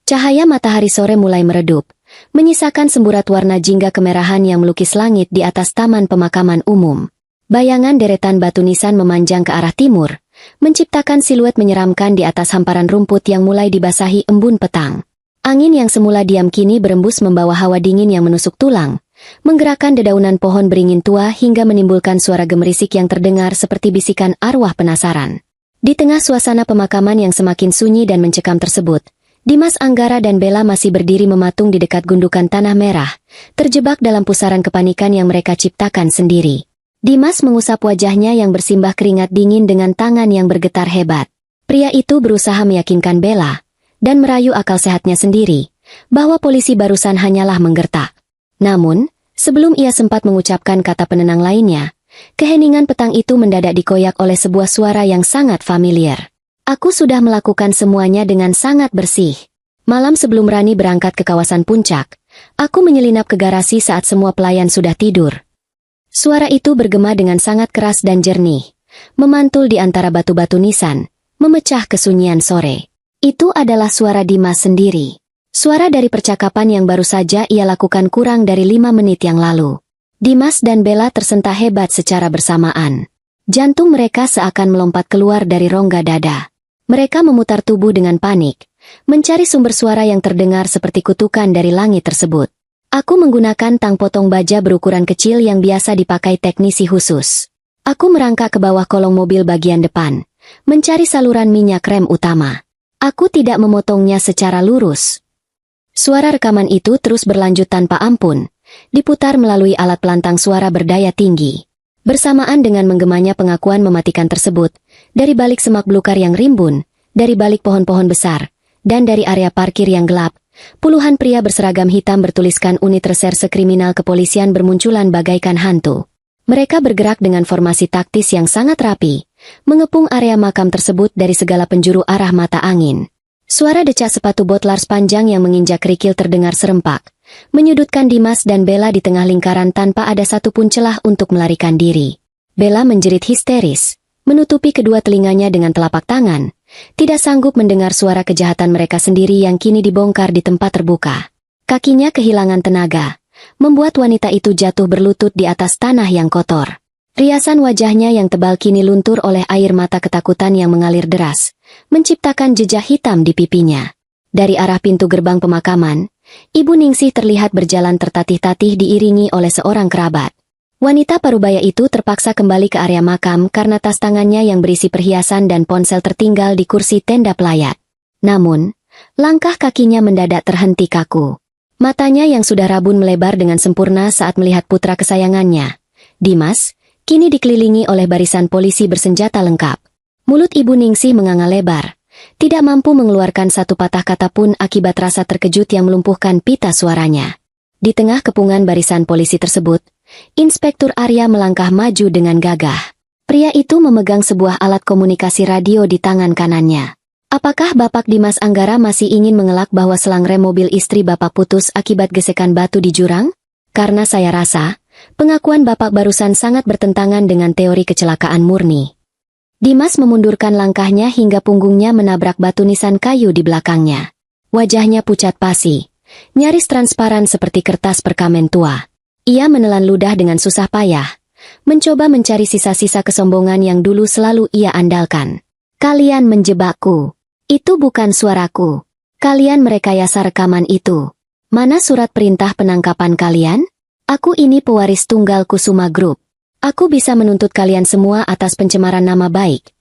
Cahaya matahari sore mulai meredup, menyisakan semburat warna jingga kemerahan yang melukis langit di atas taman pemakaman umum. Bayangan deretan batu nisan memanjang ke arah timur, menciptakan siluet menyeramkan di atas hamparan rumput yang mulai dibasahi embun petang. Angin yang semula diam kini berembus membawa hawa dingin yang menusuk tulang, menggerakkan dedaunan pohon beringin tua hingga menimbulkan suara gemerisik yang terdengar seperti bisikan arwah penasaran. Di tengah suasana pemakaman yang semakin sunyi dan mencekam tersebut, Dimas Anggara dan Bella masih berdiri mematung di dekat gundukan tanah merah, terjebak dalam pusaran kepanikan yang mereka ciptakan sendiri. Dimas mengusap wajahnya yang bersimbah keringat dingin dengan tangan yang bergetar hebat. Pria itu berusaha meyakinkan Bella, dan merayu akal sehatnya sendiri, bahwa polisi barusan hanyalah menggertak. Namun, sebelum ia sempat mengucapkan kata penenang lainnya, keheningan petang itu mendadak dikoyak oleh sebuah suara yang sangat familiar. Aku sudah melakukan semuanya dengan sangat bersih. Malam sebelum Rani berangkat ke kawasan puncak, aku menyelinap ke garasi saat semua pelayan sudah tidur. Suara itu bergema dengan sangat keras dan jernih, memantul di antara batu-batu nisan, memecah kesunyian sore. Itu adalah suara Dimas sendiri. Suara dari percakapan yang baru saja ia lakukan kurang dari 5 menit yang lalu. Dimas dan Bella tersentak hebat secara bersamaan. Jantung mereka seakan melompat keluar dari rongga dada. Mereka memutar tubuh dengan panik, mencari sumber suara yang terdengar seperti kutukan dari langit tersebut. Aku menggunakan tang potong baja berukuran kecil yang biasa dipakai teknisi khusus. Aku merangkak ke bawah kolong mobil bagian depan, mencari saluran minyak rem utama. Aku tidak memotongnya secara lurus. Suara rekaman itu terus berlanjut tanpa ampun, diputar melalui alat pelantang suara berdaya tinggi. Bersamaan dengan menggemanya pengakuan mematikan tersebut, dari balik semak belukar yang rimbun, dari balik pohon-pohon besar, dan dari area parkir yang gelap, puluhan pria berseragam hitam bertuliskan unit reserse kriminal kepolisian bermunculan bagaikan hantu. Mereka bergerak dengan formasi taktis yang sangat rapi, mengepung area makam tersebut dari segala penjuru arah mata angin. Suara decak sepatu botlars panjang yang menginjak kerikil terdengar serempak, menyudutkan Dimas dan Bella di tengah lingkaran tanpa ada satupun celah untuk melarikan diri. Bella menjerit histeris, menutupi kedua telinganya dengan telapak tangan, tidak sanggup mendengar suara kejahatan mereka sendiri yang kini dibongkar di tempat terbuka. Kakinya kehilangan tenaga, membuat wanita itu jatuh berlutut di atas tanah yang kotor. Riasan wajahnya yang tebal kini luntur oleh air mata ketakutan yang mengalir deras, menciptakan jejak hitam di pipinya. Dari arah pintu gerbang pemakaman, Ibu Ningsih terlihat berjalan tertatih-tatih diiringi oleh seorang kerabat. Wanita parubaya itu terpaksa kembali ke area makam karena tas tangannya yang berisi perhiasan dan ponsel tertinggal di kursi tenda pelayat. Namun, langkah kakinya mendadak terhenti kaku. Matanya yang sudah rabun melebar dengan sempurna saat melihat putra kesayangannya, Dimas, kini dikelilingi oleh barisan polisi bersenjata lengkap. Mulut Ibu Ningsih menganga lebar, tidak mampu mengeluarkan satu patah kata pun akibat rasa terkejut yang melumpuhkan pita suaranya. Di tengah kepungan barisan polisi tersebut, Inspektur Arya melangkah maju dengan gagah. Pria itu memegang sebuah alat komunikasi radio di tangan kanannya. Apakah Bapak Dimas Anggara masih ingin mengelak bahwa selang rem mobil istri Bapak putus akibat gesekan batu di jurang? Karena saya rasa, pengakuan Bapak barusan sangat bertentangan dengan teori kecelakaan murni. Dimas memundurkan langkahnya hingga punggungnya menabrak batu nisan kayu di belakangnya. Wajahnya pucat pasi, nyaris transparan seperti kertas perkamen tua. Ia menelan ludah dengan susah payah, mencoba mencari sisa-sisa kesombongan yang dulu selalu ia andalkan. Kalian menjebakku. Itu bukan suaraku. Kalian merekayasa rekaman itu. Mana surat perintah penangkapan kalian? Aku ini pewaris tunggal Kusuma Group. Aku bisa menuntut kalian semua atas pencemaran nama baik.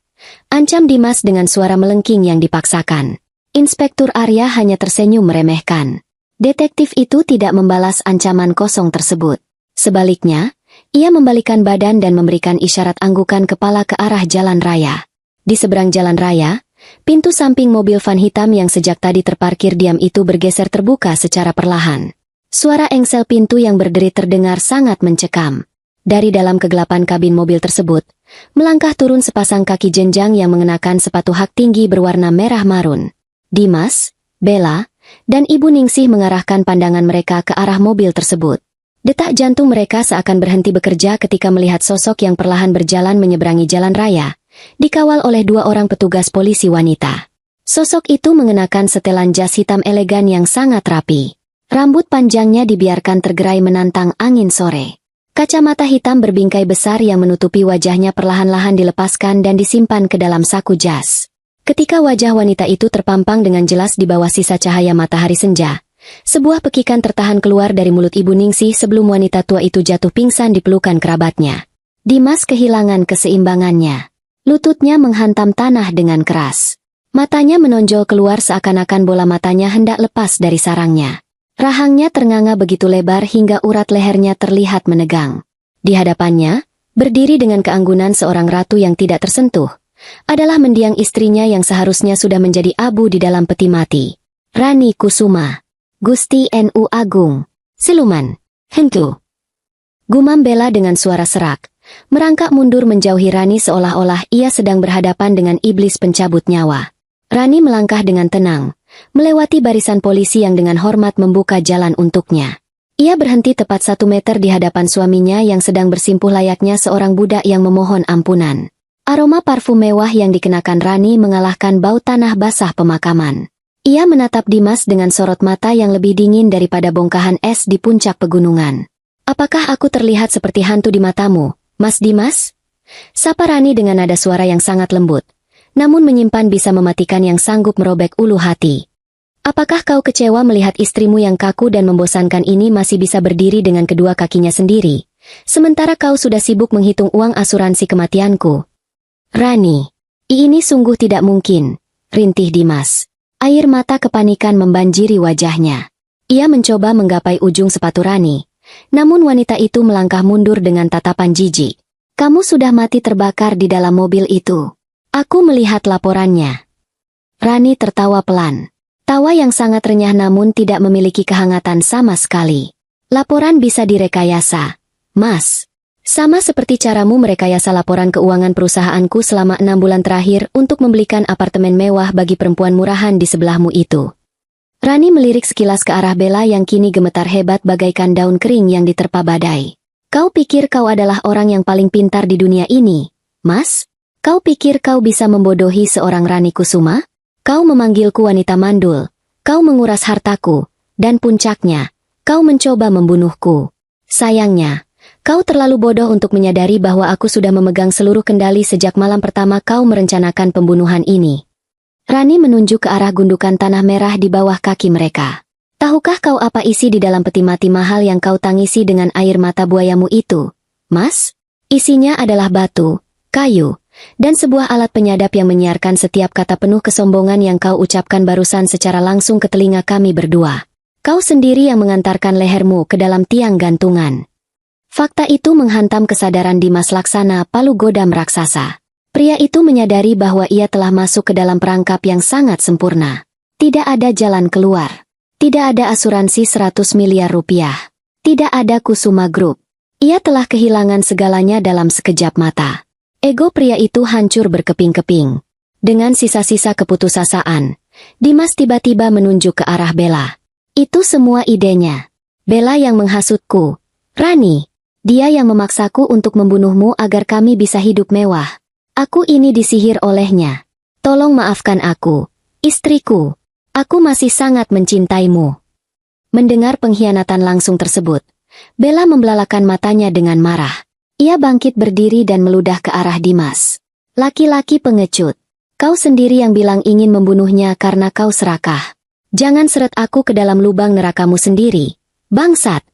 Ancam Dimas dengan suara melengking yang dipaksakan. Inspektur Arya hanya tersenyum meremehkan. Detektif itu tidak membalas ancaman kosong tersebut. Sebaliknya, ia membalikkan badan dan memberikan isyarat anggukan kepala ke arah jalan raya. Di seberang jalan raya, pintu samping mobil van hitam yang sejak tadi terparkir diam itu bergeser terbuka secara perlahan. Suara engsel pintu yang berderit terdengar sangat mencekam. Dari dalam kegelapan kabin mobil tersebut, melangkah turun sepasang kaki jenjang yang mengenakan sepatu hak tinggi berwarna merah marun. Dimas, Bella, dan Ibu Ningsih mengarahkan pandangan mereka ke arah mobil tersebut. Detak jantung mereka seakan berhenti bekerja ketika melihat sosok yang perlahan berjalan menyeberangi jalan raya, dikawal oleh 2 orang petugas polisi wanita. Sosok itu mengenakan setelan jas hitam elegan yang sangat rapi. Rambut panjangnya dibiarkan tergerai menantang angin sore. Kacamata hitam berbingkai besar yang menutupi wajahnya perlahan-lahan dilepaskan dan disimpan ke dalam saku jas. Ketika wajah wanita itu terpampang dengan jelas di bawah sisa cahaya matahari senja, sebuah pekikan tertahan keluar dari mulut Ibu Ningsih sebelum wanita tua itu jatuh pingsan di pelukan kerabatnya. Dimas kehilangan keseimbangannya. Lututnya menghantam tanah dengan keras. Matanya menonjol keluar seakan-akan bola matanya hendak lepas dari sarangnya. Rahangnya ternganga begitu lebar hingga urat lehernya terlihat menegang. Di hadapannya, Berdiri dengan keanggunan seorang ratu yang tidak tersentuh, adalah mendiang istrinya yang seharusnya sudah menjadi abu di dalam peti mati. Rani Kusuma. Gusti Nu Agung. Siluman. Hentu. Gumam Bella dengan suara serak, merangkak mundur menjauhi Rani seolah-olah ia sedang berhadapan dengan iblis pencabut nyawa. Rani melangkah dengan tenang, melewati barisan polisi yang dengan hormat membuka jalan untuknya. Ia berhenti tepat 1 meter di hadapan suaminya yang sedang bersimpuh layaknya seorang budak yang memohon ampunan. Aroma parfum mewah yang dikenakan Rani mengalahkan bau tanah basah pemakaman. Ia menatap Dimas dengan sorot mata yang lebih dingin daripada bongkahan es di puncak pegunungan. "Apakah aku terlihat seperti hantu di matamu, Mas Dimas?" Sapa Rani dengan nada suara yang sangat lembut, namun menyimpan bisa mematikan yang sanggup merobek ulu hati. "Apakah kau kecewa melihat istrimu yang kaku dan membosankan ini masih bisa berdiri dengan kedua kakinya sendiri, sementara kau sudah sibuk menghitung uang asuransi kematianku?" "Rani, ini sungguh tidak mungkin," rintih Dimas. Air mata kepanikan membanjiri wajahnya. Ia mencoba menggapai ujung sepatu Rani, namun wanita itu melangkah mundur dengan tatapan jijik. "Kamu sudah mati terbakar di dalam mobil itu. Aku melihat laporannya." Rani tertawa pelan. Tawa yang sangat renyah namun tidak memiliki kehangatan sama sekali. "Laporan bisa direkayasa, Mas. Sama seperti caramu merekayasa laporan keuangan perusahaanku selama 6 bulan terakhir untuk membelikan apartemen mewah bagi perempuan murahan di sebelahmu itu." Rani melirik sekilas ke arah Bella yang kini gemetar hebat bagaikan daun kering yang diterpa badai. "Kau pikir kau adalah orang yang paling pintar di dunia ini, Mas? Kau pikir kau bisa membodohi seorang Rani Kusuma? Kau memanggilku wanita mandul, kau menguras hartaku, dan puncaknya, kau mencoba membunuhku. Sayangnya, kau terlalu bodoh untuk menyadari bahwa aku sudah memegang seluruh kendali sejak malam pertama kau merencanakan pembunuhan ini." Rani menunjuk ke arah gundukan tanah merah di bawah kaki mereka. "Tahukah kau apa isi di dalam peti mati mahal yang kau tangisi dengan air mata buayamu itu, Mas? Isinya adalah batu, kayu, dan sebuah alat penyadap yang menyiarkan setiap kata penuh kesombongan yang kau ucapkan barusan secara langsung ke telinga kami berdua. Kau sendiri yang mengantarkan lehermu ke dalam tiang gantungan." Fakta itu menghantam kesadaran Dimas Laksana Palu Godam raksasa. Pria itu menyadari bahwa ia telah masuk ke dalam perangkap yang sangat sempurna. Tidak ada jalan keluar. Tidak ada asuransi 100 miliar rupiah. Tidak ada Kusuma Group. Ia telah kehilangan segalanya dalam sekejap mata. Ego pria itu hancur berkeping-keping. Dengan sisa-sisa keputusasaan, Dimas tiba-tiba menunjuk ke arah Bella. "Itu semua idenya. Bella yang menghasutku. Rani, dia yang memaksaku untuk membunuhmu agar kami bisa hidup mewah. Aku ini disihir olehnya. Tolong maafkan aku, istriku. Aku masih sangat mencintaimu." Mendengar pengkhianatan langsung tersebut, Bella membelalakan matanya dengan marah. Ia bangkit berdiri dan meludah ke arah Dimas. "Laki-laki pengecut. Kau sendiri yang bilang ingin membunuhnya karena kau serakah. Jangan seret aku ke dalam lubang nerakamu sendiri, bangsat."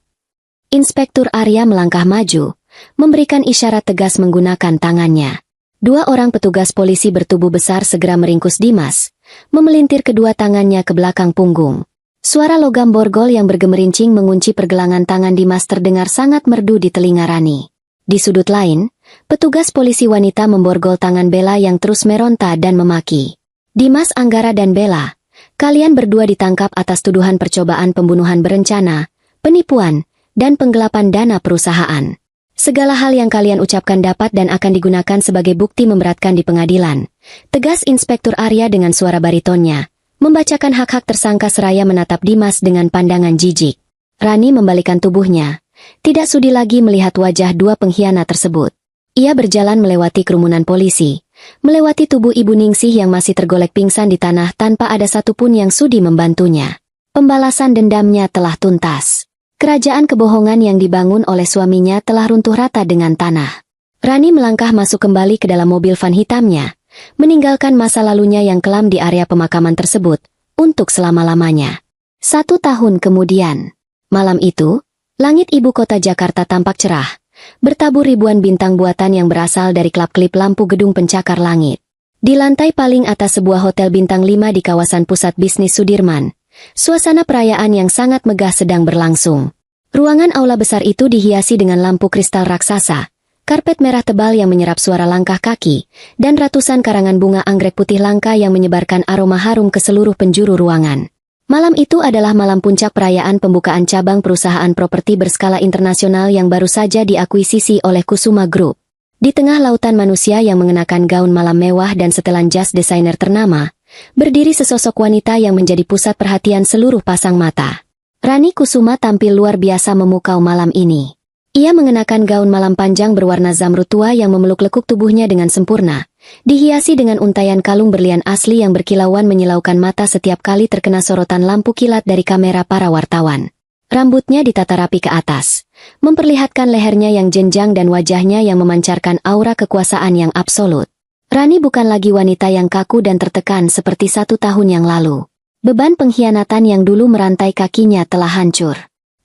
Inspektur Arya melangkah maju, memberikan isyarat tegas menggunakan tangannya. 2 orang petugas polisi bertubuh besar segera meringkus Dimas, memelintir kedua tangannya ke belakang punggung. Suara logam borgol yang bergemerincing mengunci pergelangan tangan Dimas terdengar sangat merdu di telinga Rani. Di sudut lain, petugas polisi wanita memborgol tangan Bella yang terus meronta dan memaki. "Dimas Anggara dan Bella, kalian berdua ditangkap atas tuduhan percobaan pembunuhan berencana, penipuan, dan penggelapan dana perusahaan. Segala hal yang kalian ucapkan dapat dan akan digunakan sebagai bukti memberatkan di pengadilan," tegas Inspektur Arya dengan suara baritonnya, membacakan hak-hak tersangka seraya menatap Dimas dengan pandangan jijik. Rani membalikan tubuhnya, tidak sudi lagi melihat wajah 2 pengkhianat tersebut. Ia berjalan melewati kerumunan polisi, melewati tubuh Ibu Ningsih yang masih tergolek pingsan di tanah tanpa ada satupun yang sudi membantunya. Pembalasan dendamnya telah tuntas. Kerajaan kebohongan yang dibangun oleh suaminya telah runtuh rata dengan tanah. Rani melangkah masuk kembali ke dalam mobil van hitamnya, meninggalkan masa lalunya yang kelam di area pemakaman tersebut, untuk selama-lamanya. 1 tahun kemudian, malam itu, langit ibu kota Jakarta tampak cerah, bertabur ribuan bintang buatan yang berasal dari klip-klip lampu gedung pencakar langit. Di lantai paling atas sebuah hotel bintang 5 di kawasan pusat bisnis Sudirman, suasana perayaan yang sangat megah sedang berlangsung. Ruangan aula besar itu dihiasi dengan lampu kristal raksasa, karpet merah tebal yang menyerap suara langkah kaki, dan ratusan karangan bunga anggrek putih langka yang menyebarkan aroma harum ke seluruh penjuru ruangan. Malam itu adalah malam puncak perayaan pembukaan cabang perusahaan properti berskala internasional yang baru saja diakuisisi oleh Kusuma Group. Di tengah lautan manusia yang mengenakan gaun malam mewah dan setelan jas desainer ternama, berdiri sesosok wanita yang menjadi pusat perhatian seluruh pasang mata. Rani Kusuma tampil luar biasa memukau malam ini. Ia mengenakan gaun malam panjang berwarna zamrud tua yang memeluk lekuk tubuhnya dengan sempurna, dihiasi dengan untaian kalung berlian asli yang berkilauan menyilaukan mata setiap kali terkena sorotan lampu kilat dari kamera para wartawan. Rambutnya ditata rapi ke atas, memperlihatkan lehernya yang jenjang dan wajahnya yang memancarkan aura kekuasaan yang absolut. Rani bukan lagi wanita yang kaku dan tertekan seperti 1 tahun yang lalu. Beban pengkhianatan yang dulu merantai kakinya telah hancur.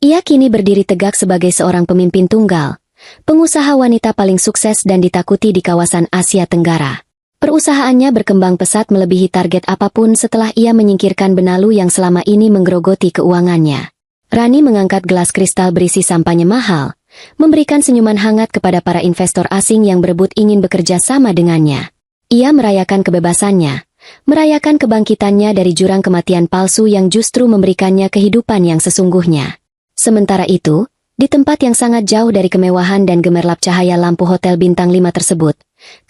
Ia kini berdiri tegak sebagai seorang pemimpin tunggal, pengusaha wanita paling sukses dan ditakuti di kawasan Asia Tenggara. Perusahaannya berkembang pesat melebihi target apapun setelah ia menyingkirkan benalu yang selama ini menggerogoti keuangannya. Rani mengangkat gelas kristal berisi sampahnya mahal, memberikan senyuman hangat kepada para investor asing yang berebut ingin bekerja sama dengannya. Ia merayakan kebebasannya, merayakan kebangkitannya dari jurang kematian palsu yang justru memberikannya kehidupan yang sesungguhnya. Sementara itu, di tempat yang sangat jauh dari kemewahan dan gemerlap cahaya lampu hotel bintang 5 tersebut,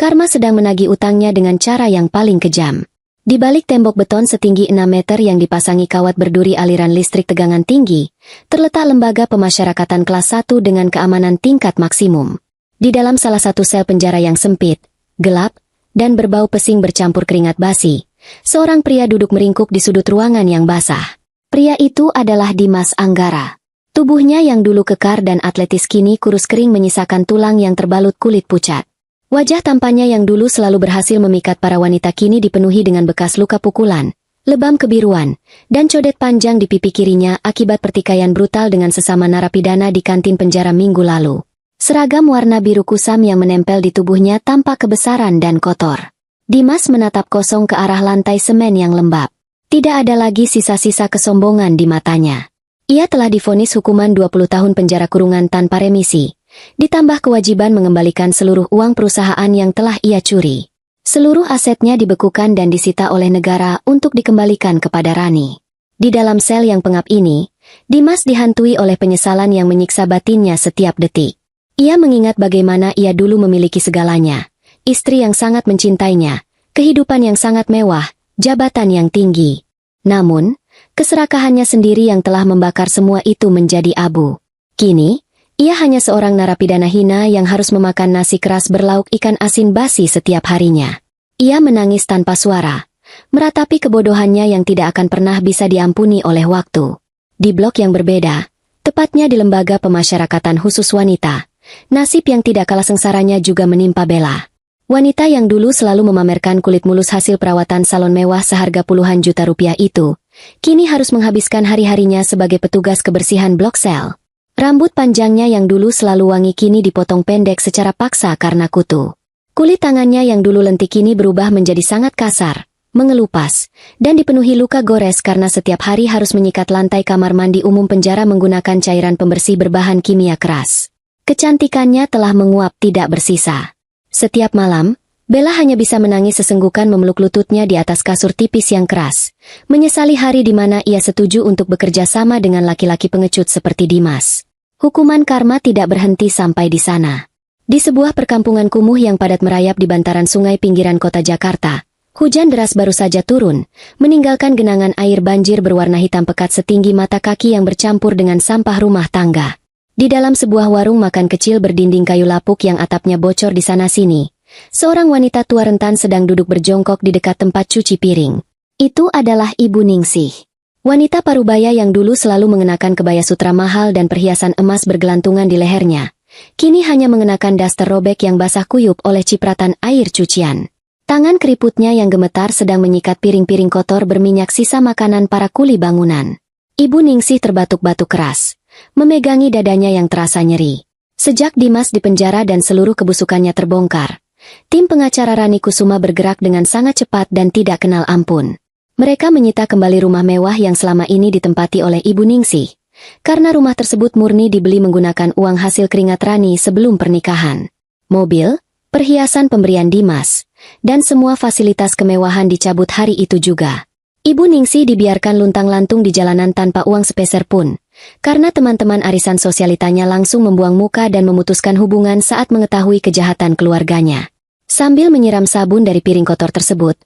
Karma sedang menagih utangnya dengan cara yang paling kejam. Di balik tembok beton setinggi 6 meter yang dipasangi kawat berduri aliran listrik tegangan tinggi, terletak lembaga pemasyarakatan kelas 1 dengan keamanan tingkat maksimum. Di dalam salah satu sel penjara yang sempit, gelap, dan berbau pesing bercampur keringat basi, seorang pria duduk meringkuk di sudut ruangan yang basah. Pria itu adalah Dimas Anggara. Tubuhnya yang dulu kekar dan atletis kini kurus kering menyisakan tulang yang terbalut kulit pucat. Wajah tampannya yang dulu selalu berhasil memikat para wanita kini dipenuhi dengan bekas luka pukulan, lebam kebiruan, dan codet panjang di pipi kirinya akibat pertikaian brutal dengan sesama narapidana di kantin penjara minggu lalu. Seragam warna biru kusam yang menempel di tubuhnya tampak kebesaran dan kotor. Dimas menatap kosong ke arah lantai semen yang lembab. Tidak ada lagi sisa-sisa kesombongan di matanya. Ia telah divonis hukuman 20 tahun penjara kurungan tanpa remisi, ditambah kewajiban mengembalikan seluruh uang perusahaan yang telah ia curi. Seluruh asetnya dibekukan dan disita oleh negara untuk dikembalikan kepada Rani. Di dalam sel yang pengap ini, Dimas dihantui oleh penyesalan yang menyiksa batinnya setiap detik. Ia mengingat bagaimana ia dulu memiliki segalanya, istri yang sangat mencintainya, kehidupan yang sangat mewah, jabatan yang tinggi. Namun, keserakahannya sendiri yang telah membakar semua itu menjadi abu. Kini, ia hanya seorang narapidana hina yang harus memakan nasi keras berlauk ikan asin basi setiap harinya. Ia menangis tanpa suara, meratapi kebodohannya yang tidak akan pernah bisa diampuni oleh waktu. Di blok yang berbeda, tepatnya di lembaga pemasyarakatan khusus wanita, nasib yang tidak kalah sengsaranya juga menimpa Bella. Wanita yang dulu selalu memamerkan kulit mulus hasil perawatan salon mewah seharga puluhan juta rupiah itu, kini harus menghabiskan hari-harinya sebagai petugas kebersihan blok sel. Rambut panjangnya yang dulu selalu wangi kini dipotong pendek secara paksa karena kutu. Kulit tangannya yang dulu lentik kini berubah menjadi sangat kasar, mengelupas, dan dipenuhi luka gores karena setiap hari harus menyikat lantai kamar mandi umum penjara menggunakan cairan pembersih berbahan kimia keras. Kecantikannya telah menguap tidak bersisa. Setiap malam, Bella hanya bisa menangis sesenggukan memeluk lututnya di atas kasur tipis yang keras, menyesali hari di mana ia setuju untuk bekerja sama dengan laki-laki pengecut seperti Dimas. Hukuman karma tidak berhenti sampai di sana. Di sebuah perkampungan kumuh yang padat merayap di bantaran sungai pinggiran kota Jakarta, hujan deras baru saja turun, meninggalkan genangan air banjir berwarna hitam pekat setinggi mata kaki yang bercampur dengan sampah rumah tangga. Di dalam sebuah warung makan kecil berdinding kayu lapuk yang atapnya bocor di sana-sini, seorang wanita tua rentan sedang duduk berjongkok di dekat tempat cuci piring. Itu adalah Ibu Ningsih. Wanita parubaya yang dulu selalu mengenakan kebaya sutra mahal dan perhiasan emas bergelantungan di lehernya, kini hanya mengenakan daster robek yang basah kuyup oleh cipratan air cucian. Tangan keriputnya yang gemetar sedang menyikat piring-piring kotor berminyak sisa makanan para kuli bangunan. Ibu Ningsih terbatuk-batuk keras, memegangi dadanya yang terasa nyeri. Sejak Dimas dipenjara dan seluruh kebusukannya terbongkar, tim pengacara Rani Kusuma bergerak dengan sangat cepat dan tidak kenal ampun. Mereka menyita kembali rumah mewah yang selama ini ditempati oleh Ibu Ningsih, karena rumah tersebut murni dibeli menggunakan uang hasil keringat Rani sebelum pernikahan. mobil, perhiasan pemberian Dimas, dan semua fasilitas kemewahan dicabut hari itu juga. Ibu Ningsih dibiarkan luntang-lantung di jalanan tanpa uang sepeser pun, karena teman-teman arisan sosialitanya langsung membuang muka dan memutuskan hubungan saat mengetahui kejahatan keluarganya. Sambil menyiram sabun dari piring kotor tersebut,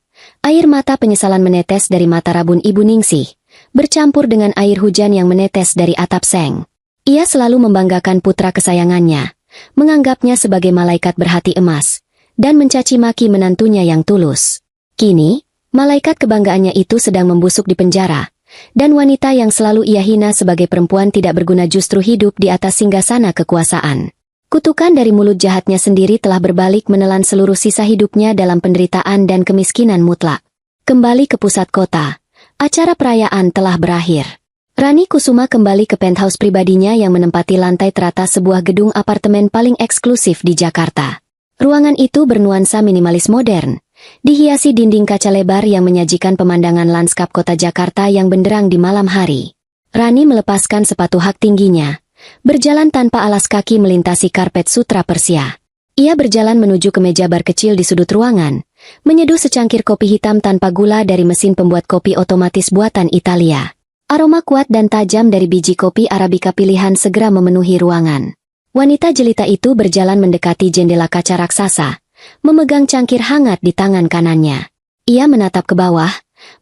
air mata penyesalan menetes dari mata rabun Ibu Ningsih, bercampur dengan air hujan yang menetes dari atap seng. Ia selalu membanggakan putra kesayangannya, menganggapnya sebagai malaikat berhati emas, dan mencaci maki menantunya yang tulus. Kini, malaikat kebanggaannya itu sedang membusuk di penjara, dan wanita yang selalu ia hina sebagai perempuan tidak berguna justru hidup di atas singgasana kekuasaan. Kutukan dari mulut jahatnya sendiri telah berbalik menelan seluruh sisa hidupnya dalam penderitaan dan kemiskinan mutlak. Kembali ke pusat kota, acara perayaan telah berakhir. Rani Kusuma kembali ke penthouse pribadinya yang menempati lantai teratas sebuah gedung apartemen paling eksklusif di Jakarta. Ruangan itu bernuansa minimalis modern, dihiasi dinding kaca lebar yang menyajikan pemandangan lanskap kota Jakarta yang benderang di malam hari. Rani melepaskan sepatu hak tingginya, berjalan tanpa alas kaki melintasi karpet sutra Persia. Ia berjalan menuju ke meja bar kecil di sudut ruangan, menyeduh secangkir kopi hitam tanpa gula dari mesin pembuat kopi otomatis buatan Italia. Aroma kuat dan tajam dari biji kopi Arabica pilihan segera memenuhi ruangan. Wanita jelita itu berjalan mendekati jendela kaca raksasa, memegang cangkir hangat di tangan kanannya. Ia menatap ke bawah,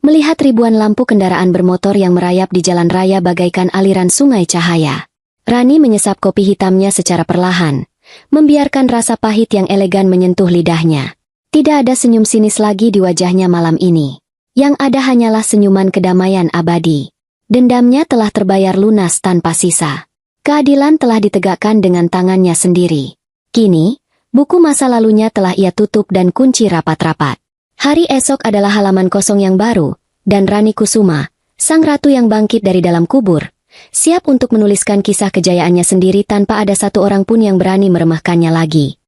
melihat ribuan lampu kendaraan bermotor yang merayap di jalan raya bagaikan aliran sungai cahaya. Rani menyesap kopi hitamnya secara perlahan, membiarkan rasa pahit yang elegan menyentuh lidahnya. Tidak ada senyum sinis lagi di wajahnya malam ini. Yang ada hanyalah senyuman kedamaian abadi. Dendamnya telah terbayar lunas tanpa sisa. Keadilan telah ditegakkan dengan tangannya sendiri. Kini, buku masa lalunya telah ia tutup dan kunci rapat-rapat. Hari esok adalah halaman kosong yang baru, dan Rani Kusuma, sang ratu yang bangkit dari dalam kubur, siap untuk menuliskan kisah kejayaannya sendiri tanpa ada satu orang pun yang berani meremehkannya lagi.